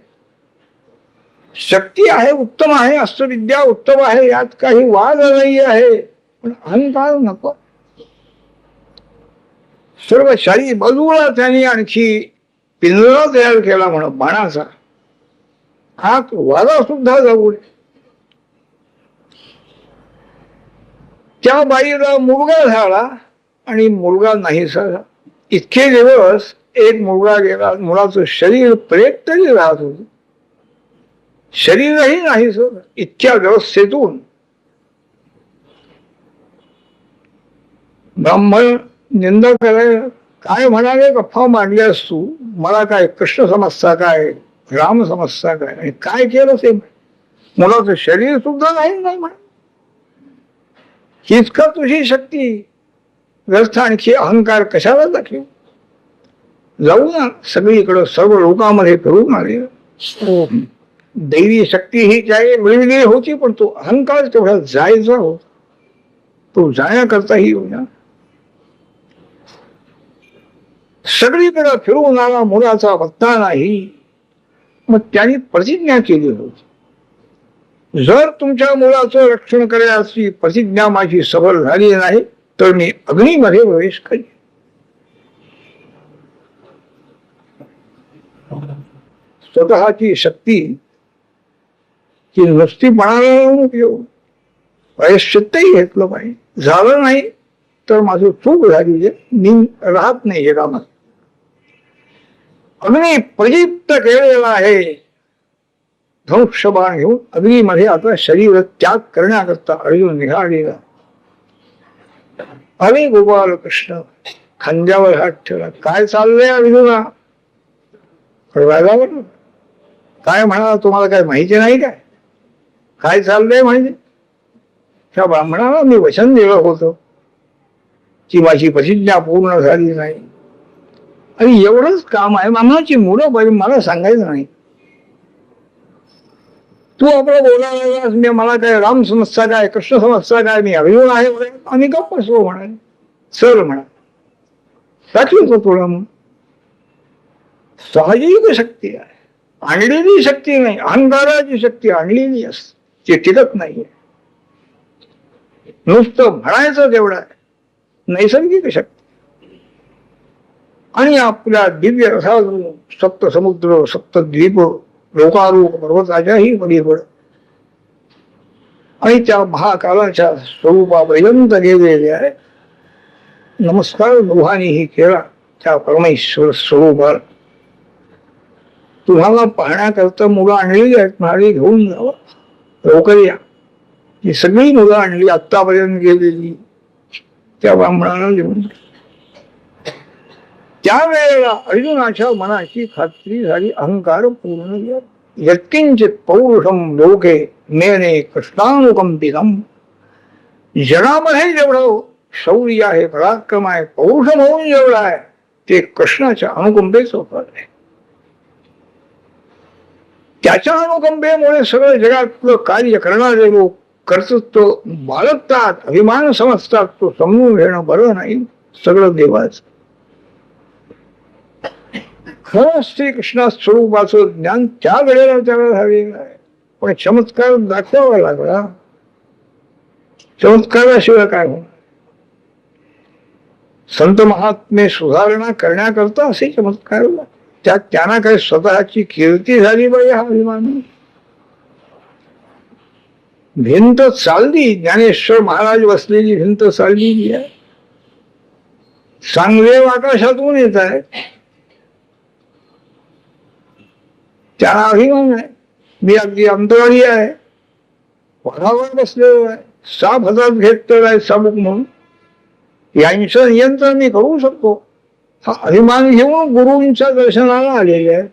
शक्ती आहे, उत्तम आहे, अस्त्रविद्या उत्तम आहे, यात काही वाद नाही आहे, पण अहंकार नको. सर्व शाही बाजूला त्यांनी आणखी पिंजरा तयार केला म्हणून बाणाचा. हात वारा सुद्धा जाऊ नये. त्या बाईला मुलगा झाला आणि मुलगा नाहीसा झाला. इतके दिवस एक मुलगा गेला, मुलाचं शरीर प्रेत तरी राहत होत, शरीरही नाहीस. इतक्या व्यवस्थेतून ब्राह्मण निंदा करायला काय म्हणाले, गप्पा मांडल्यास तू मला काय कृष्ण समजता काय, राम समजता काय, आणि काय केलं ते मुलाचं शरीर सुद्धा नाही म्हणा. इतका तुझी शक्ती व्यर्थ आणखी अहंकार कशाला दाखव. जाऊ ना सगळीकडं सर्व लोकांमध्ये फिरून आले. दैवी शक्ती ही त्याने मिळविली होती, पण तो अहंकार तेवढा जायचा होता. तो जाण्याकरताही होईना. सगळीकडे फिरून आला, मुलाचा पत्ता नाही. मग त्यांनी प्रतिज्ञा केली होती, जर तुमच्या मुलाचं रक्षण करण्याची प्रतिज्ञा माझी सफल झाली नाही तर मी अग्नीमध्ये प्रवेश करीन. स्वतःची शक्ती ही नुसती म्हणायला उपयोग, प्रायश्चित्तही घेतलं पाहिजे. झालं नाही तर माझं चूक झाली, मी राहत नाही जगामध्ये. अग्नी प्रदीप्त केलेला आहे, धनुष्यबाण घेऊन अग्नीमध्ये आता शरीर त्याग करण्याकरता अर्जुन निघालेला. अरे गोपाल कृष्ण खांद्यावर हात ठेवला. काय चाललंय अर्जुना, प्रल्हादावर काय म्हणाला, तुम्हाला काय माहिती नाही काय, काय चाललंय म्हणजे. त्या ब्राह्मणाला मी वचन दिलं होतं की माझी प्रतिज्ञा पूर्ण झाली नाही, आणि एवढंच काम आहे, ब्राह्मणाची मुलं बरी, मला सांगायचं नाही. तू आपलं बोलायला लागलास, मी मला काय राम समजता काय, कृष्ण समजता काय, मी अर्जुन आहे म्हणे, आम्ही गप्प बसलो म्हणाले. सर म्हणा दाखवतो तुला म्हणून. साहजिक शक्ती आहे, आणलेली शक्ती नाही, अहंकाराची शक्ती आणलेली असते, ती टिकत नाहीये. नुसतं म्हणायचं तेवढं आहे, नैसर्गिक शक्ती. आणि आपल्या दिव्य रसातून सप्त समुद्र, सप्त द्वीप, लोकारूप पर्वताच्याही पलीकड आणि त्या महाकालाच्या स्वरूपापर्यंत गेलेले आहे. नमस्कार दोघांनीही केला त्या परमेश्वर स्वरूपाला. तुम्हाला पाहण्याकरता मुलं आणलेली आहेत, म्हणाली घेऊन जावं, लवकर या. ही सगळी मुलं आणली आत्तापर्यंत गेलेली, त्या ब्राह्मणाला घेऊन. त्यावेळेला अर्जुनाच्या मनाची खात्री झाली, अहंकार पूर्ण गेला. यत्किंचित पौरुषम लोके मेने कृष्णानुकंपितम. जगामध्ये जेवढं शौर्य आहे, पराक्रम आहे, पौरुष म्हणून जेवढं आहे, ते कृष्णाच्या अनुकंपेचं फळ आहे. त्याच्या अनुकंपेमुळे सगळं जगातलं कार्य करणारे लोक कर्तृत्व बाळगतात, अभिमान समजतात. तो समजून घेणं बरं नाही, सगळं देवाचं. खरं श्रीकृष्णा स्वरूपाचं ज्ञान त्या वेळेला त्याला झालेलं आहे, पण चमत्कार दाखवावा लागला. चमत्काराशिवाय काय होणार. संत महात्मे सुधारणा करण्याकरता असे चमत्कार, त्यात त्यांना काही स्वतःची कीर्ती झाली पाहिजे हा अभिमान. भिंत चालली, ज्ञानेश्वर महाराज बसलेली भिंत चाललेली आहे. सांगदेव आकाशातून येत आहे, त्याला अभिमान आहे. मी अगदी अंतराळी आहे, पदावर बसलेलो आहे, साप हातात घेतलेला आहे साबूक म्हणून, यांचं नियंत्रण मी करू शकतो. हा अभिमान घेऊन गुरूंच्या दर्शनाला आलेले आहे.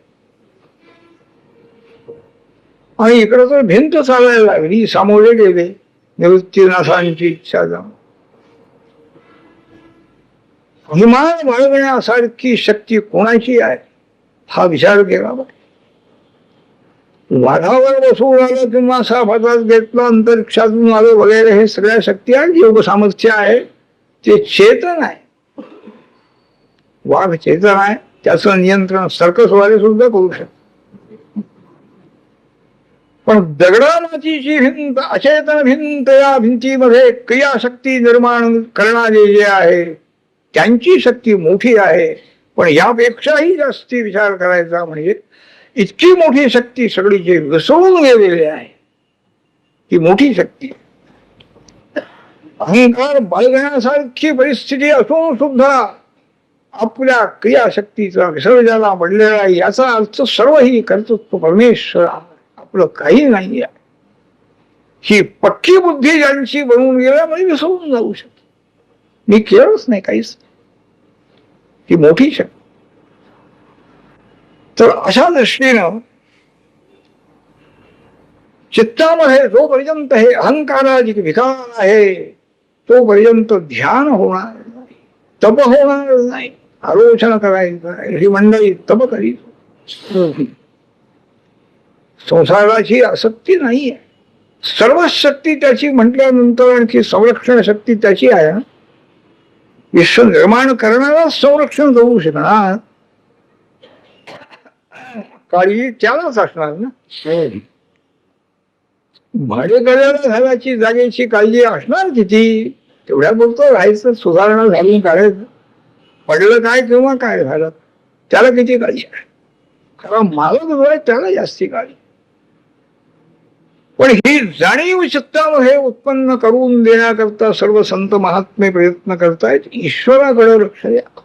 आणि इकडं तर भिंत चालायला लागली, सामोरे गेले निवृत्तीनाथांची इच्छा जाऊन. अभिमान बाळगण्यासारखी शक्ती कोणाची आहे हा विचार केला पाहिजे. वाघावर बसून आलं किंवा साप हातात घेतलं, अंतरिक्षातून आलं वगैरे, हे सगळ्या शक्ती आहे, योग सामर्थ्य आहे, ते चेतन आहे. वाघ चेतन आहे, त्याचं नियंत्रण सर्कसवाले सुद्धा करू शकतात. पण दगडा मातीची भिंत, अचेतन भिंत, या भिंतीमध्ये क्रियाशक्ती निर्माण करणारे जे आहे त्यांची शक्ती मोठी आहे. पण यापेक्षाही जास्ती विचार करायचा म्हणजे इतकी मोठी शक्ती सगळी जे विसरून गेलेली आहे, ती मोठी शक्ती. अहंकार बाळगण्यासारखी परिस्थिती असून सुद्धा आपल्या क्रियाशक्तीचा विसर्जनाला पडलेला आहे. याचा अर्थ सर्व ही कर्तृत्व परमेश्वर, आपलं काही नाही आहे. ही पक्की बुद्धी ज्यांची बनवून गेल्या म्हणजे विसरून जाऊ शकते. मी केलंच नाही काहीच, ती मोठी शक्ती. तर अशा दृष्टीनं चित्तामध्ये जोपर्यंत हे अहंकाराचे विकार आहे तोपर्यंत ध्यान होणार नाही, तप होणार नाही, आलोचना करायचं. ही मंडळी तप करीत, संसाराची आसक्ती नाही आहे. सर्व शक्ती त्याची म्हटल्यानंतर आणखी संरक्षण शक्ती त्याची आहे. विश्व निर्माण करणारा संरक्षण करू शकणार, काळजी त्यालाच असणार ना. भाडेकऱ्याला घराची जागेची काळजी असणार किती, तेवढ्या पुरतं राहायचं, सुधारणा झाली काढायचं. पडलं काय किंवा काय झालं त्याला किती काळजी आहे, कारण मालक जो आहे त्याला जास्ती काळजी. पण ही जाणीव चित्तामध्ये उत्पन्न करून देण्याकरता सर्व संत महात्मे प्रयत्न करतायत. ईश्वराकडे लक्ष द्या.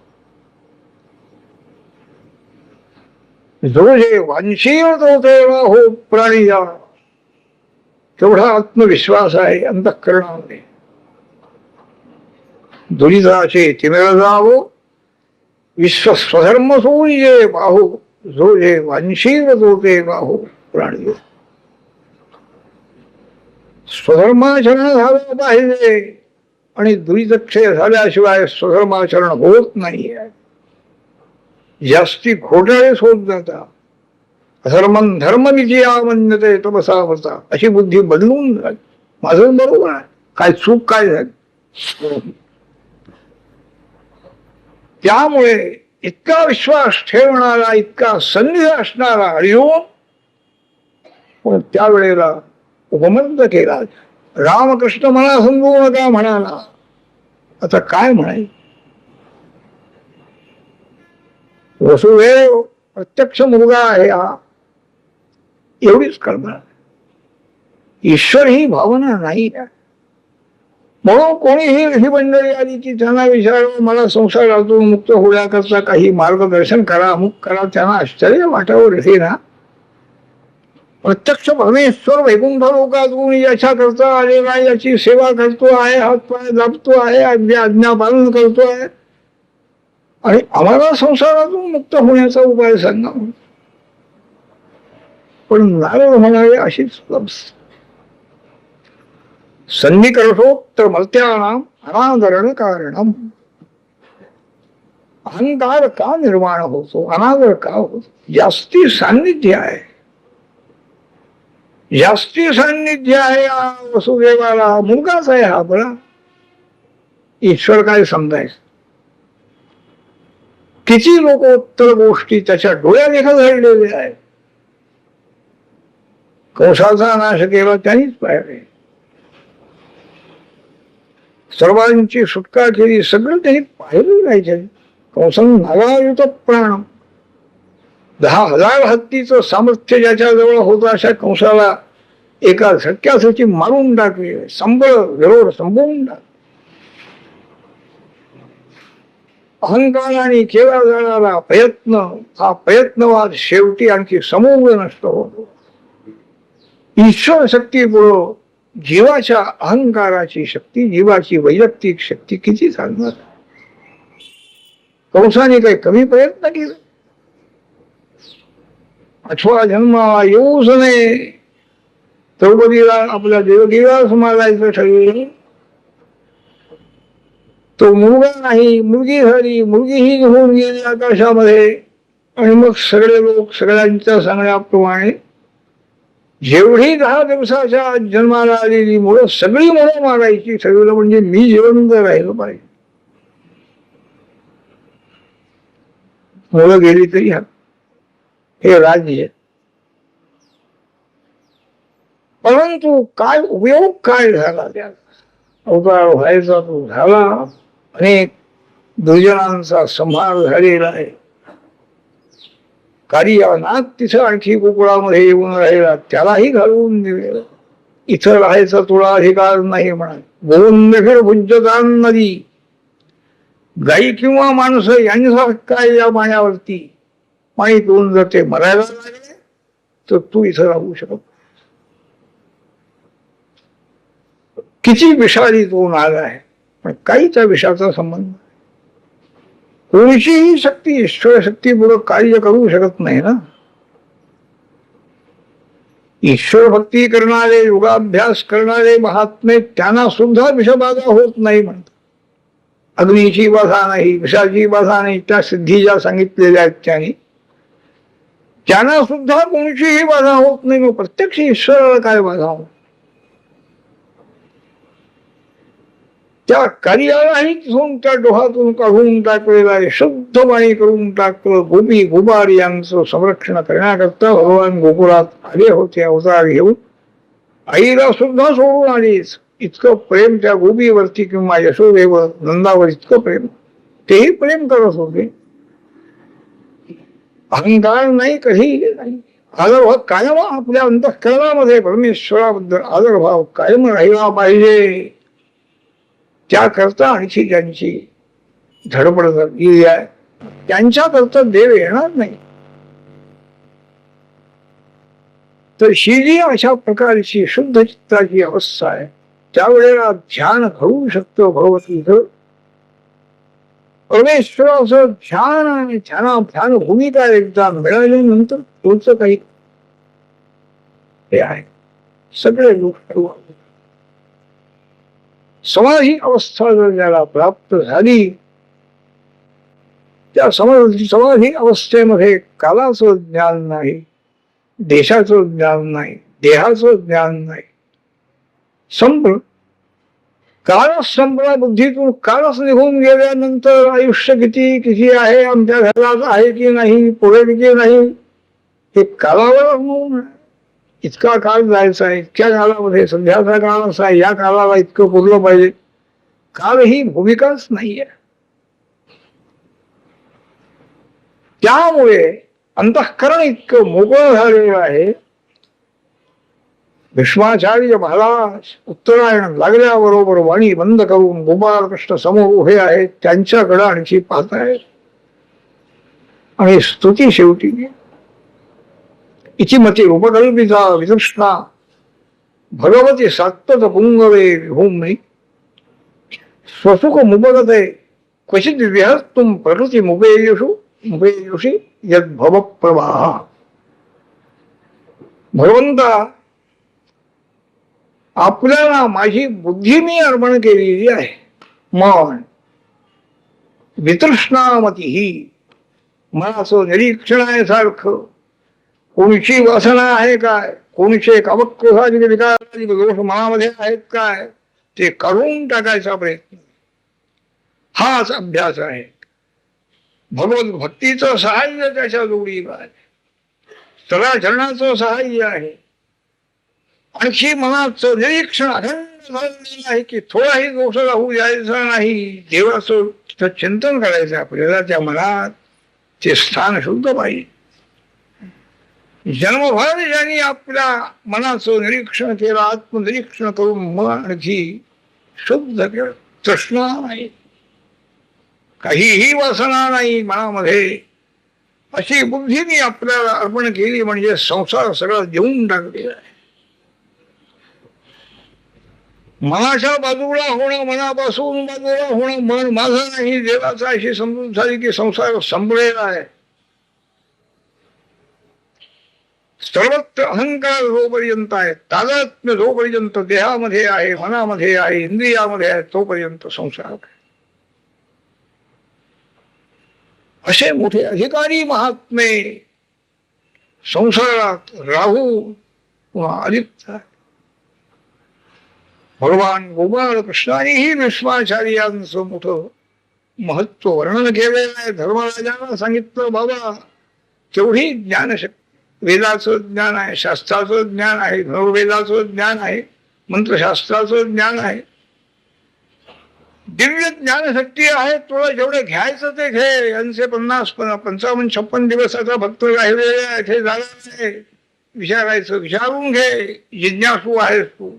जो जे वांशील तो तेव्हा हो प्राणी जा, तेवढा आत्मविश्वास आहे अंतःकरणामध्ये. दुरिताचे तिमिर जावो, विश्व स्वधर्म सोयी जे पाहू, जो जे वांशीर तो ते बाहू प्राणी. स्वधर्माचरण झालं पाहिजे आणि दुरितक्षय झाल्याशिवाय स्वधर्माचरण होत नाहीये. जास्ती घोटाळेच होत जातात. धर्मन धर्म विजया म्हणते तपसा होता अशी बुद्धी बदलून जाईल. माझं बरोबर आहे, काय चूक काय झाली. त्यामुळे इतका विश्वास ठेवणारा, इतका संधी असणारा हरिओम पण त्यावेळेला उपमंत केला. रामकृष्ण मला समजू नका म्हणाला. आता काय म्हणाय. वसुदेव प्रत्यक्ष मुलगा आहे हा, एवढीच कल्पना. ईश्वर ही भावना नाही. म्हणून कोणीही ही मंडळी आली की त्यांना विचारावं मला संसारातून मुक्त होण्याकरता काही मार्गदर्शन करा, अमुक करा. त्यांना आश्चर्य वाटावं हे ना. प्रत्यक्ष परमेश्वर वैकुंठ लोकातून याच्या करता आलेला, याची सेवा करतो आहे, हातपाय दाबतो आहे, आज्ञा पालन करतो आहे आणि आम्हाला संसारातून मुक्त होण्याचा उपाय सांगा. पण नारद म्हणाले अशीच सन्निकर्षोत्तर मर्त्यानाम अनादरण कारणम. अहंकार का निर्माण होतो, अनादर का होतो. जास्ती सान्निध्य आहे, जास्ती सान्निध्य आहे. वसुदेवाला मुलगाच आहे हा बरा. ईश्वर काय समजायचं. किती लोकोत्तर गोष्टी त्याच्या डोळ्यादेखत घडलेल्या आहेत. कंसाचा नाश केला त्यांनीच पाहिजे, सर्वांची सुटका केली, सगळं त्यांनी पाहिलं पाहिजे. कंसन नागायुत प्राण, 10,000 हत्तीचं सामर्थ्य ज्याच्याजवळ होतं अशा कंसाला एका झटक्यासाठी मारून टाकले. विरोध संपवून टाकले. अहंकाराने केला जाणारा प्रयत्न, हा प्रयत्नवाद शेवटी आणखी समूळ नष्ट होतो. ईश्वर शक्तीमुळं जीवाच्या अहंकाराची शक्ती, जीवाची वैयक्तिक शक्ती किती चालणार. कंसाने काही कमी प्रयत्न केले. 8वा जन्माला येऊच नये. द्रौपदीला आपल्या देवगीला मारायचं ठरवलं. तो मुलगा नाही, मुलगी झाली. मुलगीही निघून गेली आकाशामध्ये. आणि मग सगळे लोक सगळ्यांच्या सांगण्याप्रमाणे जेवढी 10 दिवसाच्या जन्माला आलेली मुलं सगळी मुलं मारायची ठरवलं. म्हणजे मी जिवंत राहिलो पाहिजे. मुलं गेली तरी हे राज्य. परंतु काय उपयोग काय झाला त्याचा. अवतार व्हायचा तो झाला. अनेक दुर्जनांचा संहार झालेला आहे. कार्यानाथ तिथं आणखी गोकुळामध्ये येऊन राहिला, त्यालाही घालवून दिलेलं. इथं राहायचा तुला अधिकार नाही म्हणा. गोविंदखेड भुंजतान नदी, गाई किंवा माणसं यांचा हक्क आहे या पाण्यावरती. पाणी पिऊन जर ते मरायला लागले तर तू इथं राहू शकत. किती विषारी तो नाग आहे, पण काही त्या विषाचा संबंध. कोणीचीही शक्ती ईश्वर शक्ती पुढे कार्य करू शकत नाही ना. ईश्वर भक्ती करणारे, योगाभ्यास करणारे महात्मे त्यांना सुद्धा विषबाधा होत नाही म्हणतात. अग्नीची बाधा नाही, विषाची बाधा नाही, त्या सिद्धी ज्या सांगितलेल्या आहेत त्यांना सुद्धा कोणीचीही बाधा होत नाही. मग प्रत्यक्ष ईश्वराला काय बाधा होत. त्या कार्यालाही तिथून त्या डोहातून काढून टाकलेला आहे, शुद्ध पाणी करून टाकलं. गोपी गोपार यांचं संरक्षण करण्याकरता भगवान गोकुळात आले होते अवतार घेऊन. आईला सुद्धा सोडून आलीच. इतकं प्रेम त्या गोपीवरती किंवा यशोदेव नंदावर इतकं प्रेम, तेही प्रेम करत होते. अहंकार नाही, कधी नाही. आदरभाव कायम आपल्या अंतःकरणामध्ये परमेश्वराबद्दल आदरभाव कायम राहिला पाहिजे. त्याकरता आणखी ज्यांची धडपड झाली आहे त्यांच्याकरता देव येणार नाही. तर ही जी अशा प्रकारची शुद्ध चित्ताची अवस्था आहे त्यावेळेला ध्यान घडू शकतं भगवतीचं. परमेश्वराचं ध्यान आणि ध्यान भूमिका एकदा मिळाल्यानंतर पुढचं काही हे आहे सगळे गोष्ट समाधी अवस्था जर ज्याला प्राप्त झाली त्या समाधी अवस्थेमध्ये कालाचं ज्ञान नाही, देशाचं ज्ञान नाही, देहाचं ज्ञान नाही. संपलं कालच संपला बुद्धीतून. कालच निघून गेल्यानंतर आयुष्य किती किती आहे, आमच्या घरात आहे की नाही, पुढे की नाही, हे कालावर इतका काळ जायचा आहे, इतक्या काळामध्ये सध्याचा काळ असा आहे, या काळाला इतकं पुरलं पाहिजे. काल ही भूमिकाच नाहीये. त्यामुळे अंतःकरण इतकं मोकळं झालेलं आहे. भीष्माचार्य महाराज उत्तरायण लागल्याबरोबर वाणी बंद करून गोपाळकृष्ण समोर उभे आहेत, त्यांच्याकडे आणखी पाहतायत आणि स्तुती शेवटी इतिमती उपकल्पिता वितृष्णा भगवती सात्वत पुंगवे विभूमी स्वसुख मुपगते क्वचित विहस्तुम प्रकृती मुपेयुषी यद्भव प्रवाह. भगवंता, आपल्याला माझी बुद्धी मी अर्पण केलेली आहे. मन वितृष्णामती ही मनाचं निरीक्षण आहे सारखं. कोणची वासना आहे काय, कोणचे कामक्रोधाधिक विकाराधिक दोष मनामध्ये आहेत काय, ते काढून टाकायचा प्रयत्न, हाच अभ्यास आहे. भगवत भक्तीचं सहाय्य त्याच्या जोडीला आहे, चरणाचं सहाय्य आहे. आणखी मनाचं निरीक्षण अखंड झालेलं आहे की थोडाही दोष राहू द्यायचा नाही. देवाचं चिंतन करायचं आपल्याला. त्या मनात ते स्थान शुद्ध पाहिजे. जन्मभर ज्यांनी आपल्या मनाचं निरीक्षण केलं, आत्मनिरीक्षण करून मन आणखी शुद्ध केलं, तृष्णा नाही, काहीही वासना नाही मनामध्ये, अशी बुद्धी मी आपल्याला अर्पण केली म्हणजे संसार सगळा देऊन टाकलेला आहे. मनाच्या बाजूला होणं, मनापासून बाजूला होणं, मन माझं नाही देवाचं अशी समजून झाली की संसार संपलेला आहे. सर्वत्र अहंकार जोपर्यंत आहे, तादात्म्य जोपर्यंत देहामध्ये आहे, मनामध्ये आहे, इंद्रियामध्ये आहे, तोपर्यंत संसार आहे. असे मोठे अधिकारी महात्मे संसारात राहू पुन्हा आदित्य. भगवान गोपाळ कृष्णानेही भीष्माचार्यांचं मोठं महत्व वर्णन केलेलं आहे. धर्मराजाला सांगितलं, बाबा केवढी ज्ञानशक्ती, वेदाचं ज्ञान आहे, शास्त्राचं ज्ञान आहे, धनुर्वेदाचं ज्ञान आहे, मंत्रशास्त्राचं ज्ञान आहे, दिव्य ज्ञानशक्ती आहे. तुला जेवढे घ्यायचं ते घे. यांचे 55-56 दिवसाचा भक्त राहिलेले आहेत, हे झालं विचारायचं, विचारून घे. जिज्ञासू आहेस तू.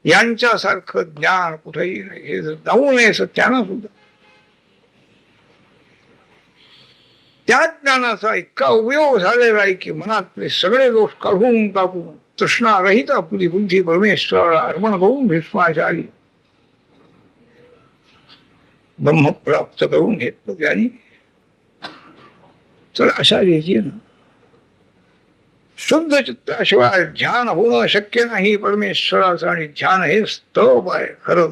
यांच्यासारखं ज्ञान कुठेही नाही. हे जर जाऊ नये सत्यानं सुद्धा त्या ज्ञानाचा इतका उपयोग झालेला आहे की मनातले सगळे दोष काढून टाकून तृष्णारहित आपली बुद्धी परमेश्वराला अर्पण करून भीष्माचार्य ब्रह्म प्राप्त करून घेतलं त्यांनी. तर अशा रीतीनं शुद्ध चित्ताशिवाय ध्यान होणं शक्य नाही परमेश्वराचं. आणि ध्यान हे स्तव आहे खरं.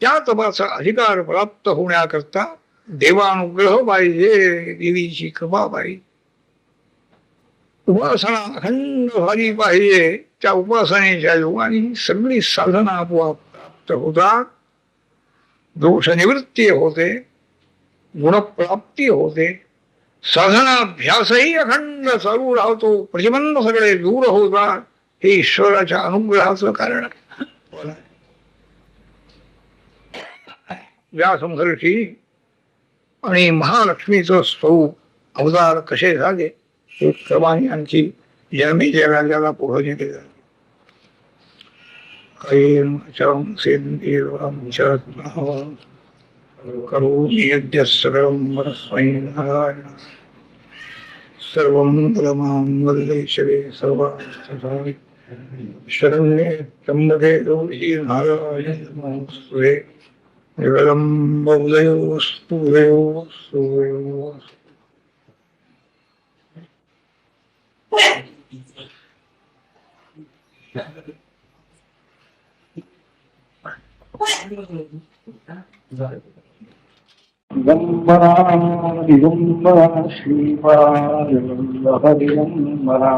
त्या तपाचा अधिकार प्राप्त होण्याकरता देवानुग्रह पाहिजे, देवीची कृपा पाहिजे, उपासना अखंड झाली पाहिजे. त्या उपासनेच्या योगाने सगळी साधना आपोआप प्राप्त होतात. दोष निवृत्ती होते, गुणप्राप्ती होते, साधनाभ्यासही अखंड चालू राहतो, प्रतिबंध सगळे दूर होतात. हे ईश्वराच्या अनुग्रहाचं कारण आहे. व्यास महर्षी आणि महालक्ष्मीचं स्वरूप अवतार कसे झाले हे क्रमाने आणखी जन्मी जगाला पुढे नेले जाते. करोमि यद्यः सकलं परस्मै नारायण सर्वं परमां वन्दे शिवे सर्वार्थसाधिके शरण्ये त्र्यंबके गौरी नारायणे नमोस्तुते जगदम्ब उदयोस्तु उदयोस्तु उदयोस्तु. दिगंबरा दिगंबरा श्रीपाद हरिगंबरा.